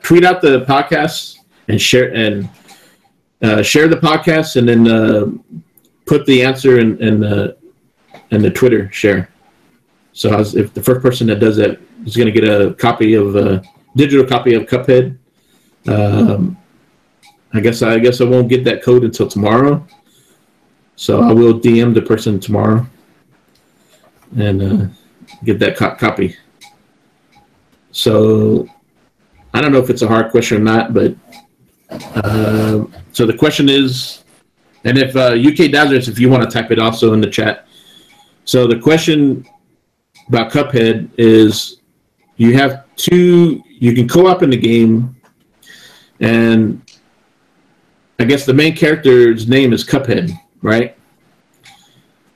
tweet out the podcast and share the podcast, and then put the answer in the Twitter share. So if the first person that does that is going to get a digital copy of Cuphead. I guess I won't get that code until tomorrow. So I will DM the person tomorrow and get that copy. So I don't know if it's a hard question or not, but so the question is, and if UK Dazzlers, if you want to type it also in the chat. So the question about Cuphead is you can co-op in the game, and I guess the main character's name is Cuphead, right?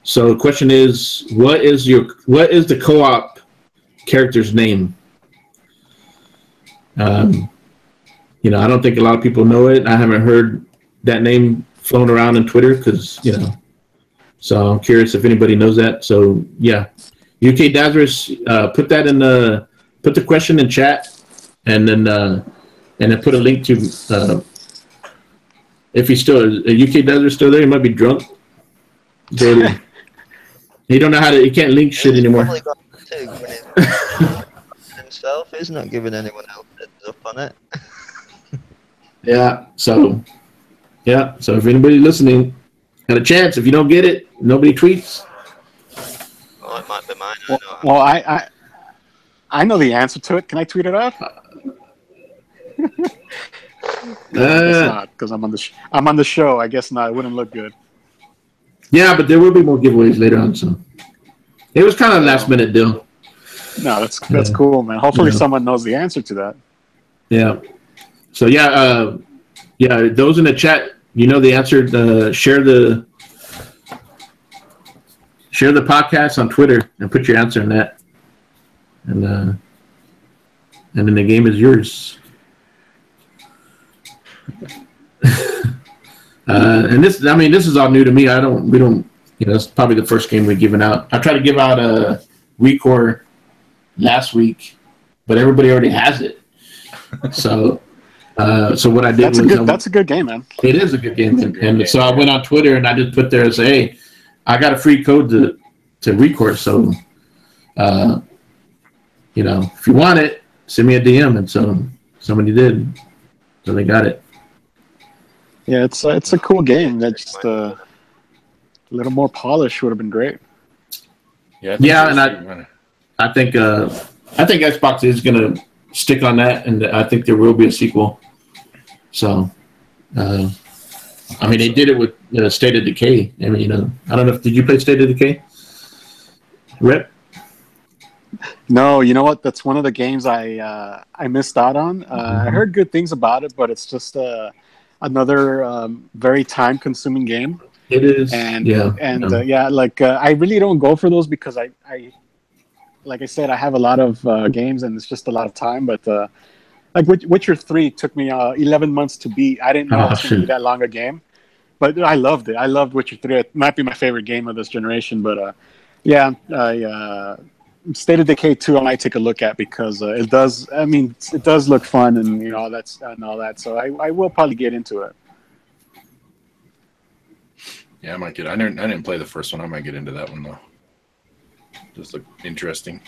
So the question is, what is the co-op character's name? You know, I don't think a lot of people know it. I haven't heard that name flown around on Twitter because, you know, so I'm curious if anybody knows that. So yeah, UK Dazzlers, put the question in chat, and then put a link to if he's still UK Dazzler still there. He might be drunk. So he don't know how to. He can't link shit anymore. Himself, he's not giving anyone else heads up on it. Yeah. So if anybody listening got a chance, if you don't get it, nobody tweets. Oh, it might be mine. Well, I know the answer to it. Can I tweet it out? It's not, because I'm on the show. I guess not. It wouldn't look good. Yeah, but there will be more giveaways later on. So it was kind of a last minute deal. No, that's cool, man. Hopefully someone knows the answer to that. Yeah. So yeah, those in the chat, you know the answer. Share the podcast on Twitter and put your answer in that, and then the game is yours. And this is all new to me. We don't, you know, it's probably the first game we've given out. I tried to give out a WeCore last week, but everybody already has it. So what I did that's a good game, man. It is a good game, and so I went on Twitter and I just put there and say, hey, I got a free code to WeCore, so you know, if you want it, send me a DM, and so somebody did, so they got it. Yeah, it's a cool game. That just a little more polish would have been great. Yeah, and I think Xbox is gonna stick on that, and I think there will be a sequel. So, I mean, they did it with State of Decay. I mean, you know, I don't know. Did you play State of Decay? Rip? No, you know what? That's one of the games I missed out on. I heard good things about it, but it's just another very time-consuming game. It is, like I really don't go for those because I like I said, I have a lot of games and it's just a lot of time. But like Witcher 3 took me 11 months to beat. I didn't know it was going to be that long a game, but I loved it. I loved Witcher 3. It might be my favorite game of this generation. But State of Decay 2 I might take a look at because it does. I mean, it does look fun and you know that's and all that. So I will probably get into it. Yeah, I might get. I didn't play the first one. I might get into that one though. Just look interesting.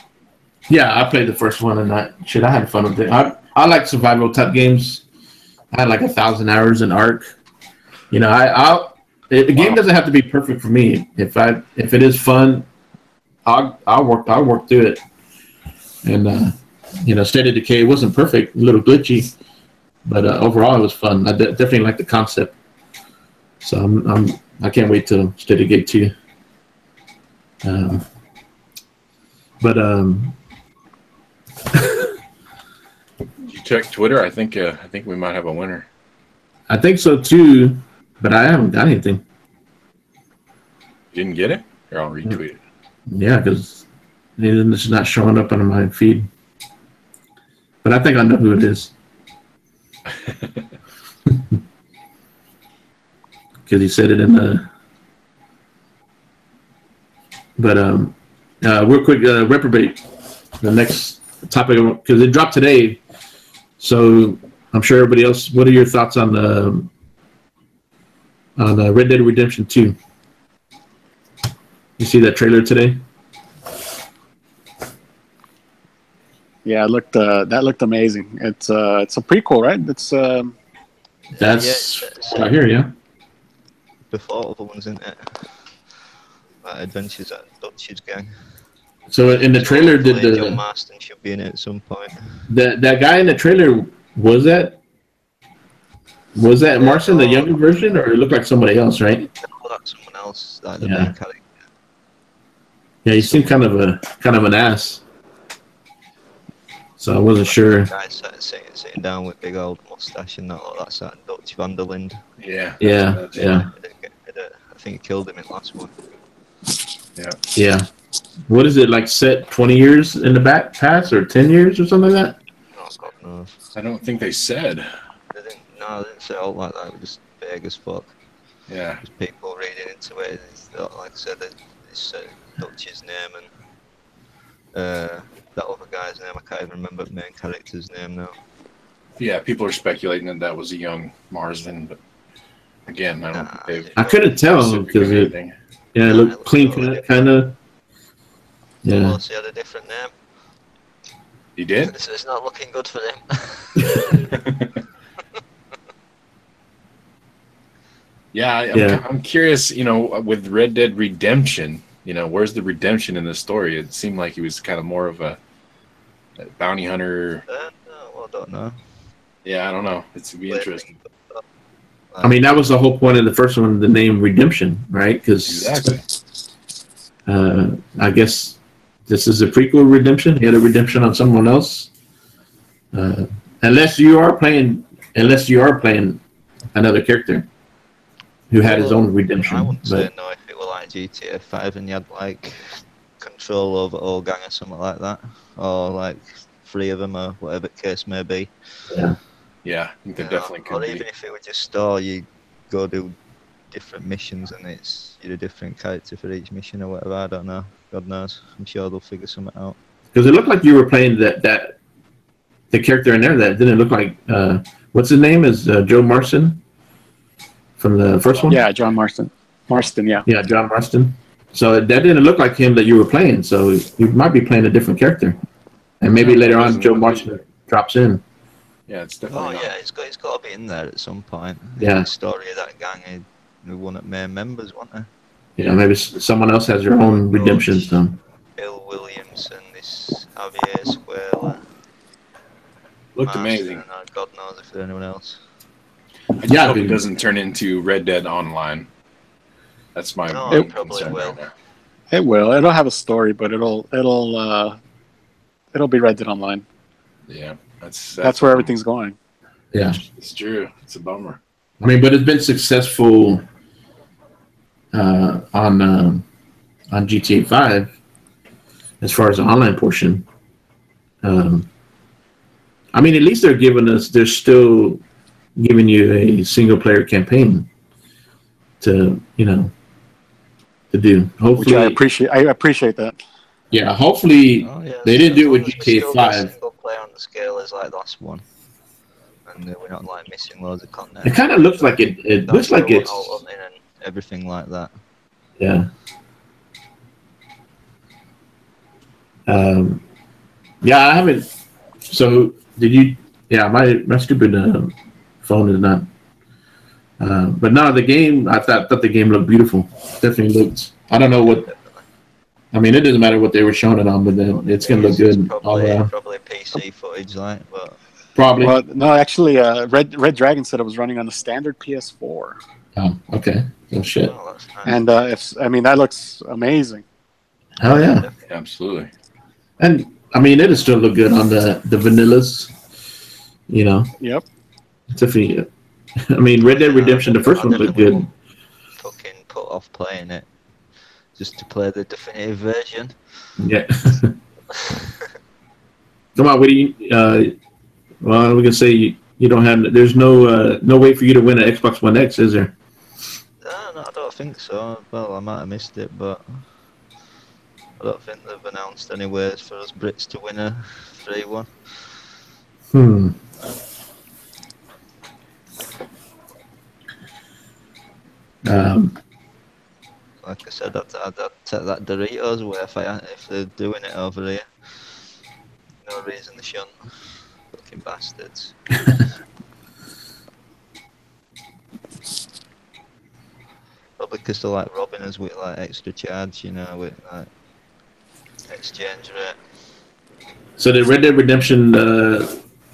Yeah, I played the first one and I had fun with it. I like survival type games. I had like 1,000 hours in Ark. You know, the game doesn't have to be perfect for me. If it is fun, I'll work through it. And you know, State of Decay wasn't perfect, a little glitchy, but overall it was fun. I definitely like the concept. So I can't wait till State of Decay 2. Did you check Twitter? I think we might have a winner. I think so too, but I haven't got anything. You didn't get it? Here, I'll retweet it. Yeah, because it's not showing up on my feed. But I think I know who it is. Because he said it in the. But real quick, reprobate. The next topic, because it dropped today, so I'm sure everybody else. What are your thoughts on Red Dead Redemption 2? You see that trailer today? Yeah, it looked that looked amazing. It's a prequel, right? It's That's it's what I hear. Yeah. before other ones, isn't it? Like Adventures at Dutch's Gang. So in the So trailer, did hopefully John the Marston should be in it at some point. that guy in the trailer was that Marston, the younger version, or it looked like somebody else, right? No, that's someone else, like the Yeah. main character. Yeah, he seemed kind of an ass. So I wasn't sure. Guy sitting down with big old mustache and that. That's that Dutch van der Linde. Yeah. Yeah. Yeah. I think he killed him in the last one. Yeah. Yeah. What is it like? Set 20 years in the back past or 10 years or something like that? Oh God knows. I don't think they said. They didn't say it all like that. It was just vague as fuck. Yeah. Just people reading into it. Like I said, it's Dutch's name and that other guy's name. I can't even remember the main character's name now. Yeah, people are speculating that was a young Marsden, but again, I don't think they've. I couldn't tell because it looked clean cut, kind of. Yeah. Unless he had a different name. He did? It's not looking good for them. Yeah, I'm curious, with Red Dead Redemption, where's the redemption in the story? It seemed like he was kind of more of a bounty hunter. Well, I don't know. Yeah, I don't know. It's to be interesting. I mean, that was the whole point of the first one, the name Redemption, right? Because exactly. I guess this is a prequel redemption. He had a redemption on someone else. Unless you are playing another character who had his own redemption. I wouldn't say no if it were like GTA 5 and you had like control over all gang or something like that, or like 3 of them or whatever the case may be. Yeah, I think there definitely could be. Or even if it were just store, you go do different missions and you're a different character for each mission or whatever. I don't know. God knows. I'm sure they'll figure something out. Because it looked like you were playing the character in there that didn't look like what's his name is Joe Marston from the first one. Yeah, John Marston. Yeah. Yeah, John Marston. So that didn't look like him that you were playing. So you might be playing a different character, and maybe later on Joe Marston drops in. Yeah, it's definitely. Oh yeah, it's got to be in there at some point. Yeah. The story of that gang, who one of the main members, wasn't they? Yeah, maybe someone else has their own redemption. So. Bill Williams and this Javier Square. Looked amazing. God knows if there's anyone else. I just hope it doesn't turn into Red Dead Online. That's my main concern right now. It will. It'll have a story, but it'll be Red Dead Online. Yeah, that's where everything's going. Yeah, it's true. It's a bummer. I mean, but it's been successful on GTA 5 as far as the online portion. I mean, at least they're still giving you a single player campaign to do. Hopefully, which I appreciate that. Yeah, hopefully they didn't do it with GTA 5. Single player on the scale is like the last one, and we're not like missing loads of content. It kind of looks like it looks like it's and everything like that. Yeah. Yeah, I haven't. So did you? Yeah, my stupid phone is not. But no, the game. I thought the game looked beautiful. Definitely looked. I don't know what. I mean, it doesn't matter what they were showing it on, but then it's gonna look good. Probably PC footage, like, but. Probably. Well, no, actually, Red Dragon said it was running on the standard PS4. Oh, okay. Oh shit. Oh, that's nice. And that looks amazing. Hell yeah. Absolutely. And I mean, it'll still look good on the vanillas. Yep. Definitely. I mean, Red Dead Redemption, the first one looked good. Fucking put off playing it just to play the definitive version. Yeah. Come on, Witty. Well, we can say you don't have. There's no way for you to win an Xbox One X, is there? No, I don't think so. Well, I might have missed it, but I don't think they've announced any ways for us Brits to win a free one. Like I said, I'd take that Doritos away if they're doing it over here. No reason they bastards. But because they're like robbing us with like extra charge, you know, with like exchange rate. So the Red Dead Redemption,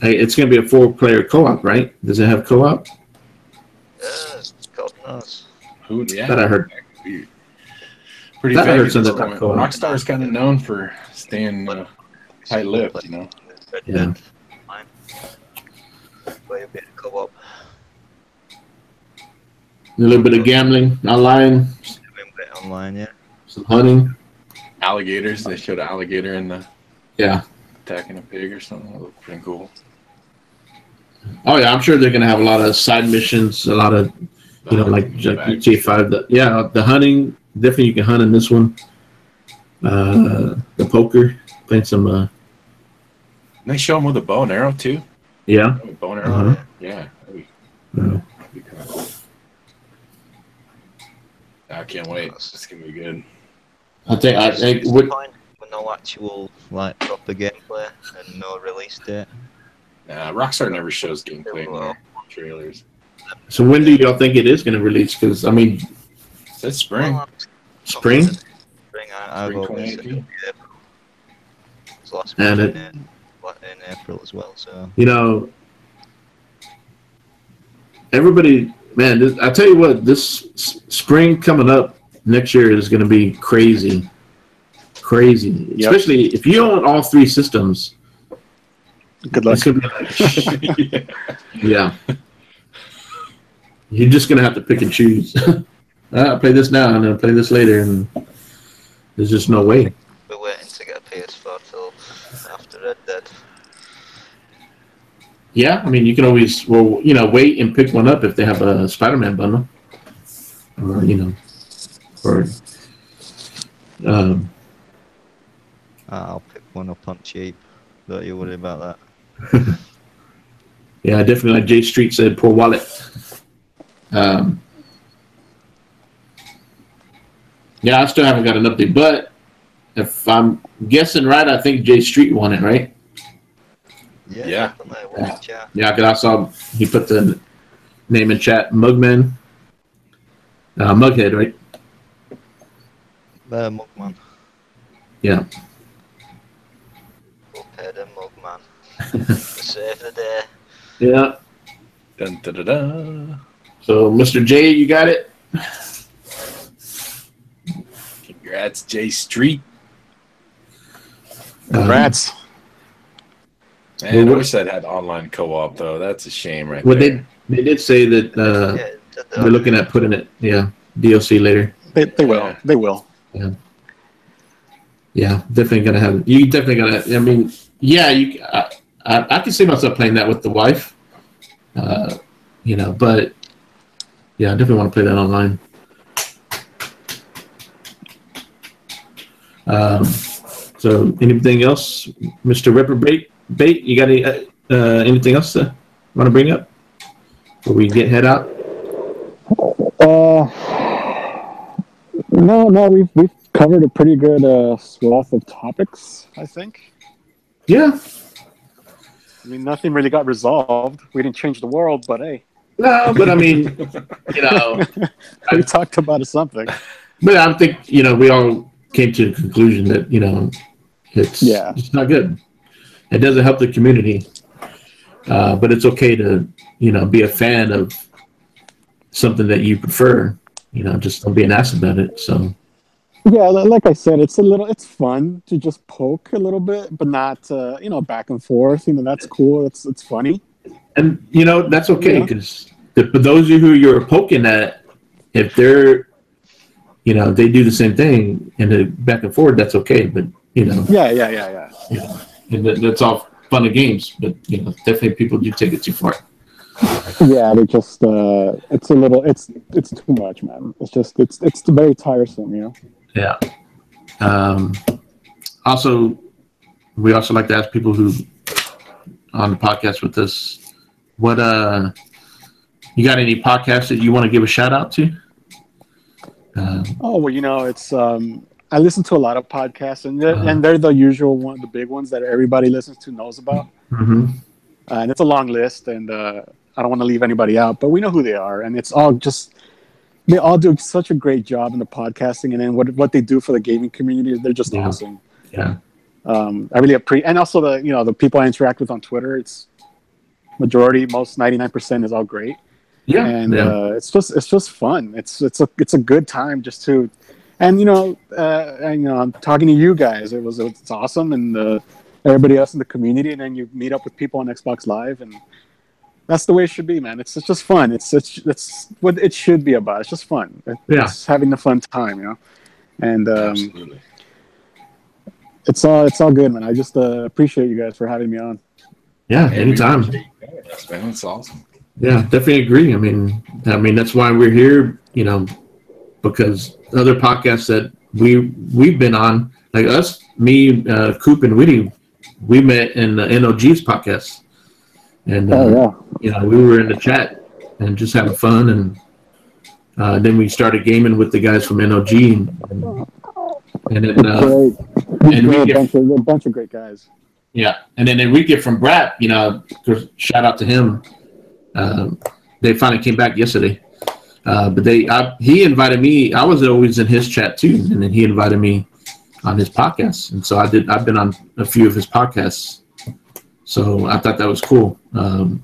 it's going to be a 4-player co-op, right? Does it have co-op? God knows. Who? Yeah. That I heard. Pretty that vague I heard at something this about point. co-op. Rockstar is kind of known for staying tight-lipped, you know. Red Yeah. Dead. Fine. Play a bit of co-op. A little bit of gambling online. Doing a bit online, yeah. Some hunting. Alligators. They showed an alligator in the attacking a pig or something. That looked pretty cool. Oh yeah, I'm sure they're gonna have a lot of side missions, a lot of like GTA 5. The hunting, definitely you can hunt in this one. The poker, playing some. They show them with a bow and arrow too. Yeah. Bow and arrow. Yeah. That'd be kind of cool. I can't wait. It's gonna be good. I think with no actual like proper gameplay and no release date. Rockstar never shows gameplay in their trailers. So when do y'all think it is going to release? Because I mean, it's spring. Spring. Spring. I've always said April. It's last And in April as well. So everybody, man, I tell you what, this spring coming up next year is going to be crazy. Yep. Especially if you own all 3 systems. Good luck. Yeah. You're just going to have to pick and choose. I'll play this now and then play this later, and there's just no way. We're waiting to get a PS4 till after Red Dead. Yeah, I mean, you can always, wait and pick one up if they have a Spider-Man bundle. Or, I'll pick one up on cheap. Don't you worry about that. Yeah, definitely, like Jay Street said, poor wallet. Yeah, I still haven't got an update, but if I'm guessing right, I think Jay Street won it, right? Yeah. Yeah, because I saw he put the name in chat, Mugman. Mughead, right? Mugman. Yeah. Cuphead and Mugman. Save the day. Yeah. Dun, da, da, da. So, Mr. J, you got it? Congrats, J Street. Congrats. Man, I wish that had online co-op, though. That's a shame right there. They did say that they're looking at putting it, DLC later. They will. Yeah. They will. Yeah. Yeah, definitely gonna have. You definitely gonna. I mean, I can see myself playing that with the wife. But yeah, I definitely want to play that online. So anything else, Mr. Reprobate? You got anything else to want to bring up before we head out? No, we've covered a pretty good swath of topics, I think. Yeah. I mean, nothing really got resolved. We didn't change the world, but hey. No, but I mean, we talked about something. But I think we all came to the conclusion that it's not good. It doesn't help the community, but it's okay to be a fan of something that you prefer. Just don't be an ass about it. So. Yeah, like I said, it's fun to just poke a little bit, but not back and forth. That's cool. It's funny. And that's okay because for those of you who you're poking at, if they're they do the same thing and back and forth, that's okay. But Yeah. And that's all fun and games. But definitely people do take it too far. Yeah, they just it's a little it's too much, man. It's very tiresome, Yeah. Also, we also like to ask people who on the podcast with us, what you got any podcasts that you want to give a shout out to? It's I listen to a lot of podcasts, and they're the usual one, the big ones that everybody listens to knows about. Mm-hmm. and it's a long list, and I don't want to leave anybody out, but we know who they are, and it's all just they all do such a great job in the podcasting, and then what they do for the gaming community, they're just awesome. Yeah. I really appreciate, and also the people I interact with on Twitter. It's majority, most 99% is all great. Yeah, and it's just fun. It's a good time just to, and I'm talking to you guys. It's awesome, and everybody else in the community, and then you meet up with people on Xbox Live, and that's the way it should be, man. It's just fun. It's what it should be about. It's just fun. It's having the fun time, and Absolutely. It's all good, man. I just appreciate you guys for having me on. Yeah, anytime. That's awesome. Yeah, definitely agree. I mean, that's why we're here, because other podcasts that we've been on, like us, me, Coop, and Witty, we met in the NOG's podcast, and we were in the chat and just having fun, and then we started gaming with the guys from NOG, and then a bunch of great guys. Yeah, and then we get from Brad, shout out to him. They finally came back yesterday, but he invited me. I was always in his chat too, and then he invited me on his podcast, and so I've been on a few of his podcasts, so I thought that was cool, and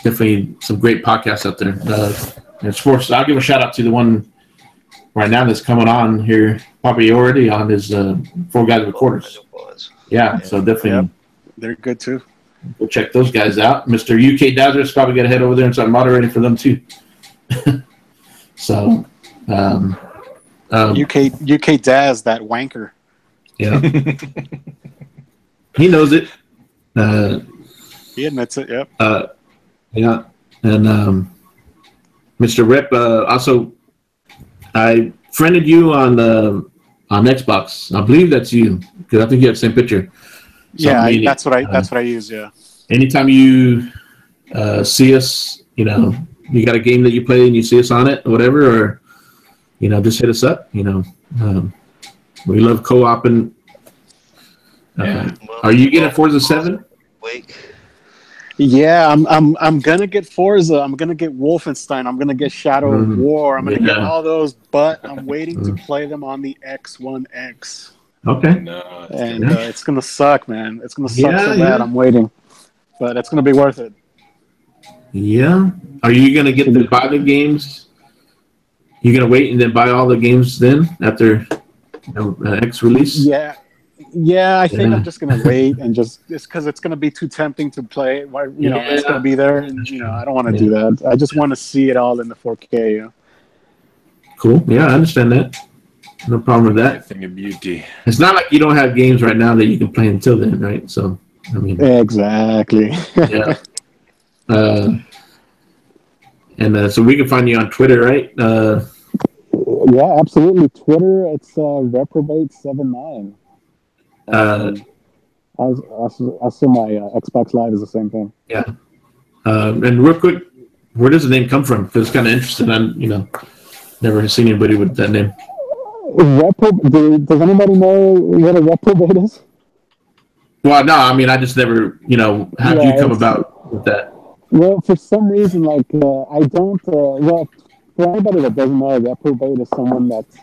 definitely some great podcasts out there. And sports, I'll give a shout out to the one right now that's coming on here, probably already on his Four Guys WithQuarters. Yeah, so definitely they're good too. Go check those guys out. Mr. UK Dazzler's probably got to head over there and start moderating for them too. So, UK Daz, that wanker. Yeah, he knows it. He admits it. Yep. Yeah, and Mr. Rep, also, I friended you on Xbox. I believe that's you because I think you have the same picture. So, that's what I use. Yeah. Anytime you see us, you got a game that you play and you see us on it, or whatever, or just hit us up. We love co-oping. Are you getting Forza 7? Yeah, I'm gonna get Forza. I'm gonna get Wolfenstein. I'm gonna get Shadow of War. I'm gonna get all those, but I'm waiting to play them on the X1X. Okay. And it's gonna suck, man. It's gonna suck so bad. I'm waiting, but it's gonna be worth it. Yeah. Are you gonna get to buy the games? You're gonna wait and then buy all the games then after X release? Yeah. I think I'm just gonna wait and it's because it's gonna be too tempting to play. It's gonna be there, and I don't want to do that. I just want to see it all in the 4K. Cool. Yeah, I understand that. No problem with that. Thing of beauty. It's not like you don't have games right now that you can play until then, right? So, exactly. Yeah. And so we can find you on Twitter, right? Yeah, absolutely. Twitter, it's reprobate79. I assume my Xbox Live is the same thing. Yeah. And real quick, where does the name come from? Because it's kind of interesting. I'm, never seen anybody with that name. Does anybody know what a reprobate is? Well, no. I mean, I just never, how did you come about with that? Well, for some reason, I don't. Well, for anybody that doesn't know, a reprobate is someone that's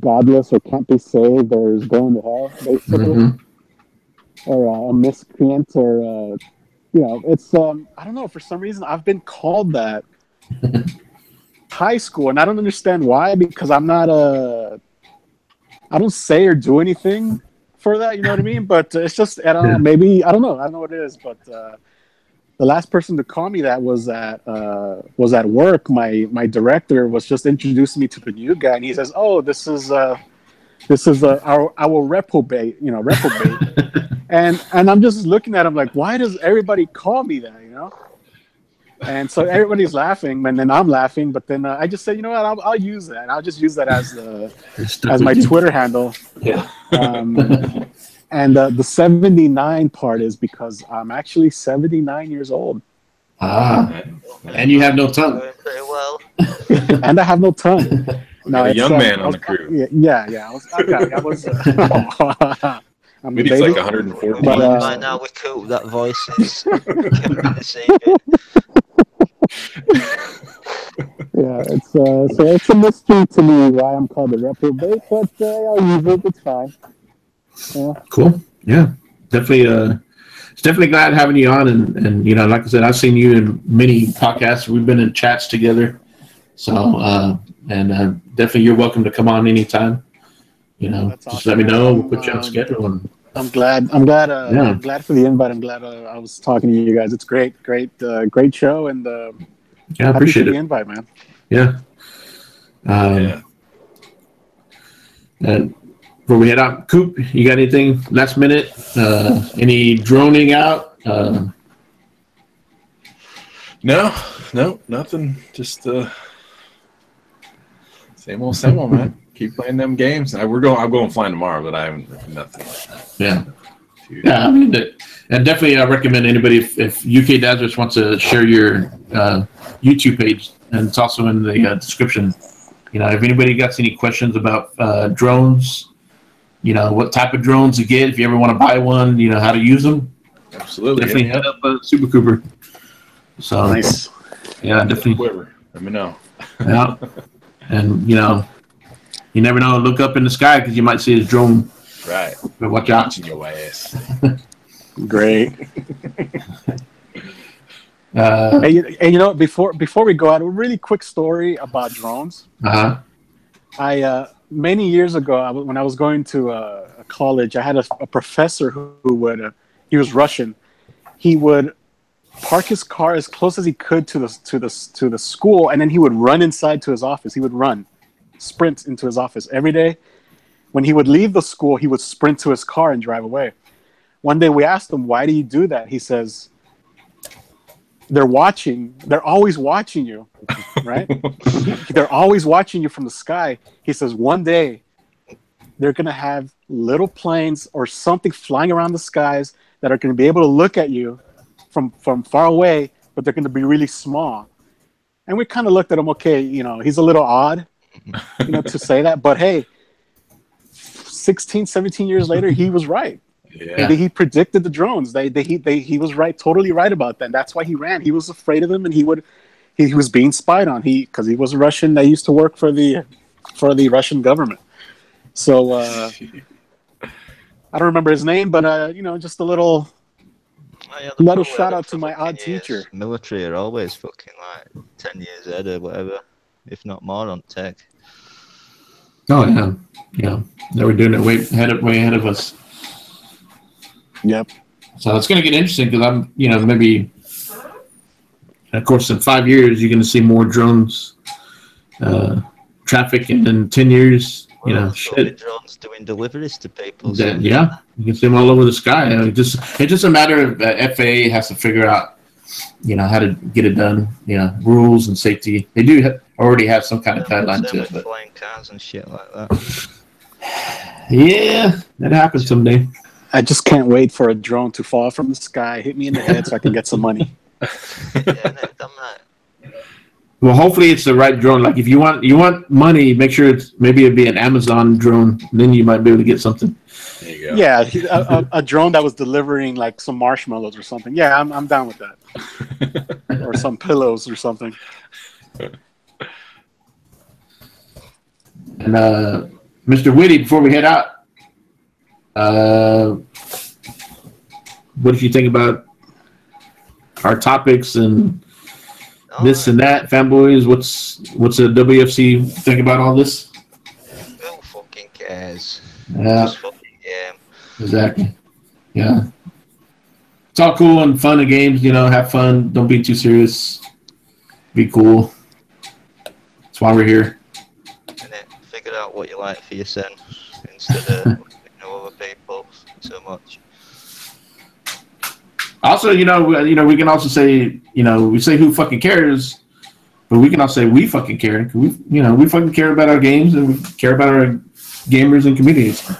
godless or can't be saved or is going to hell, basically, or a miscreant, or it's I don't know. For some reason, I've been called that. High school, and I don't understand why, because I'm not I don't say or do anything for that, you know what I mean? But it's just, I don't know, maybe, I don't know what it is, but the last person to call me that was at work. My director was just introducing me to the new guy, and he says, "Oh, this is our reprobate, reprobate." and I'm just looking at him like, why does everybody call me that, And so everybody's laughing, and then I'm laughing. But then I just said, you know what? I'll use that. I'll just use that as my Twitter handle. Yeah. And the 79 part is because I'm actually 79 years old. And you have no tongue. Pretty well. And I have no tongue. No, a young man on the crew. Yeah. I was I'm Maybe the it's baby. like 114. But, By now with Coop, that voice is can be deceiving. yeah, it's so it's a mystery to me why I'm called a reprobate, but I'll use it. It's fine. Yeah. Cool. Yeah, definitely. It's definitely glad having you on, and you know, like I said, I've seen you in many podcasts. We've been in chats together, so definitely you're welcome to come on anytime. You know, That's just awesome, let me man. know. We'll put you on schedule. And I'm glad. Yeah. I'm glad for the invite. I'm glad I was talking to you guys. It's great show, and yeah, I happy appreciate for the it. invite, man. Yeah. Yeah. And before we head out, Coop, you got anything last minute? Any droning out? No, nothing. Just same old, man. Keep playing them games. I'm going flying tomorrow, but I haven't nothing. Yeah. Yeah, I mean, and definitely I recommend anybody if UK Dazzers wants to share your YouTube page, and it's also in the description. You know, if anybody got any questions about drones, you know, what type of drones to get, if you ever want to buy one, you know, how to use them. Absolutely. Definitely hit up SuPRcooPR. So Nice. Yeah, definitely. Whoever. Let me know. Yeah. And, you know, you never know. Look up in the sky because you might see his drone. Right. But watch out. Watching your ass. Great. Hey, you know, before we go out, a really quick story about drones. I many years ago, when I was going to a college, I had a professor who would he was Russian. He would park his car as close as he could to the school, and then he would run inside to his office. He would sprint into his office every day. When he would leave the school, he would sprint to his car and drive away. One day we asked him, "Why do you do that?" He says, "They're watching. They're always watching you, right? They're always watching you from the sky." He says, "One day, they're going to have little planes or something flying around the skies that are going to be able to look at you from far away, but they're going to be really small." And we kind of looked at him. Okay, you know, he's a little odd, you know, to say that, but hey, 16, 17 years later, he was right. Yeah. He predicted the drones. He was right, totally right about that. And that's why he ran. He was afraid of them, and he was being spied on. Because he was a Russian that used to work for the Russian government. So I don't remember his name, but you know, just a little shout out to my odd teacher. Military are always fucking like 10 years ahead or whatever, if not more on tech. Oh yeah, yeah. They were doing it way ahead of us. Yep. So it's going to get interesting because I'm, you know, maybe, of course, in 5 years you're going to see more drones traffic, and in 10 years, you know, shit. Drones doing deliveries to people. Yeah, you can see them all over the sky. It's just a matter of FAA has to figure out, you know, how to get it done. You know, rules and safety. They do already have some kind of guideline to it. But flying cars and shit like that. Yeah, that happens someday. I just can't wait for a drone to fall from the sky, hit me in the head, so I can get some money. Well, hopefully it's the right drone. Like if you want money, make sure it'd be an Amazon drone. Then you might be able to get something. There you go. Yeah, a drone that was delivering like some marshmallows or something. Yeah, I'm down with that. Or some pillows or something. And Mr. Witty, before we head out, what did you think about our topics and this and that? Fanboys, what's the W.F.C think about all this? Who fucking cares? Yeah, Just fucking game. Exactly. Yeah, it's all cool and fun and games. You know, have fun. Don't be too serious. Be cool. That's why we're here. And then figure out what you like for yourself instead of other people so much. Also, you know, we can also say, you know, we say who fucking cares, but we can also say we fucking care. We fucking care about our games and we care about our gamers and communities. Yeah,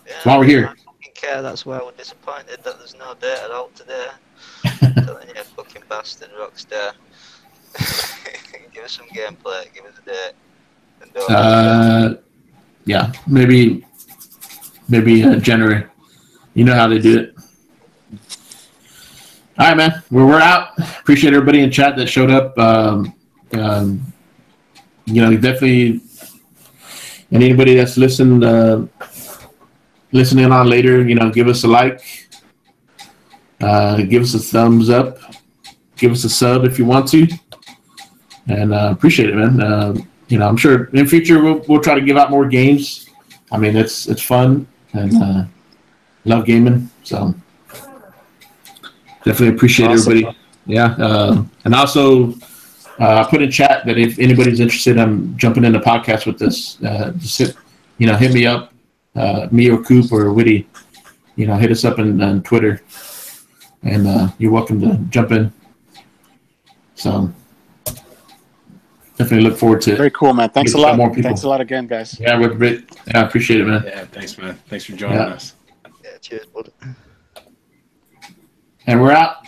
that's why we're here. I fucking care. That's why we're disappointed that there's no data out today. Telling you, fucking bastard Rockstar. Give us some gameplay. Give us a date. Yeah, maybe January. You know how they do it. All right, man. We're out. Appreciate everybody in chat that showed up. You know, definitely, and anybody that's listening on later, you know, give us a like, give us a thumbs up, give us a sub if you want to, and appreciate it, man. You know, I'm sure in the future we'll try to give out more games. I mean, it's fun and love gaming, so definitely appreciate everybody. Yeah, and also. I put in chat that if anybody's interested, I'm jumping in the podcast with this. Just hit me up, me or Coop or Witty. You know, hit us up on Twitter, and you're welcome to jump in. So definitely look forward to it. Very cool, man. Thanks a lot. More people. Thanks a lot again, guys. Yeah, I appreciate it, man. Yeah, thanks, man. Thanks for joining us. Yeah, cheers, bud. And we're out.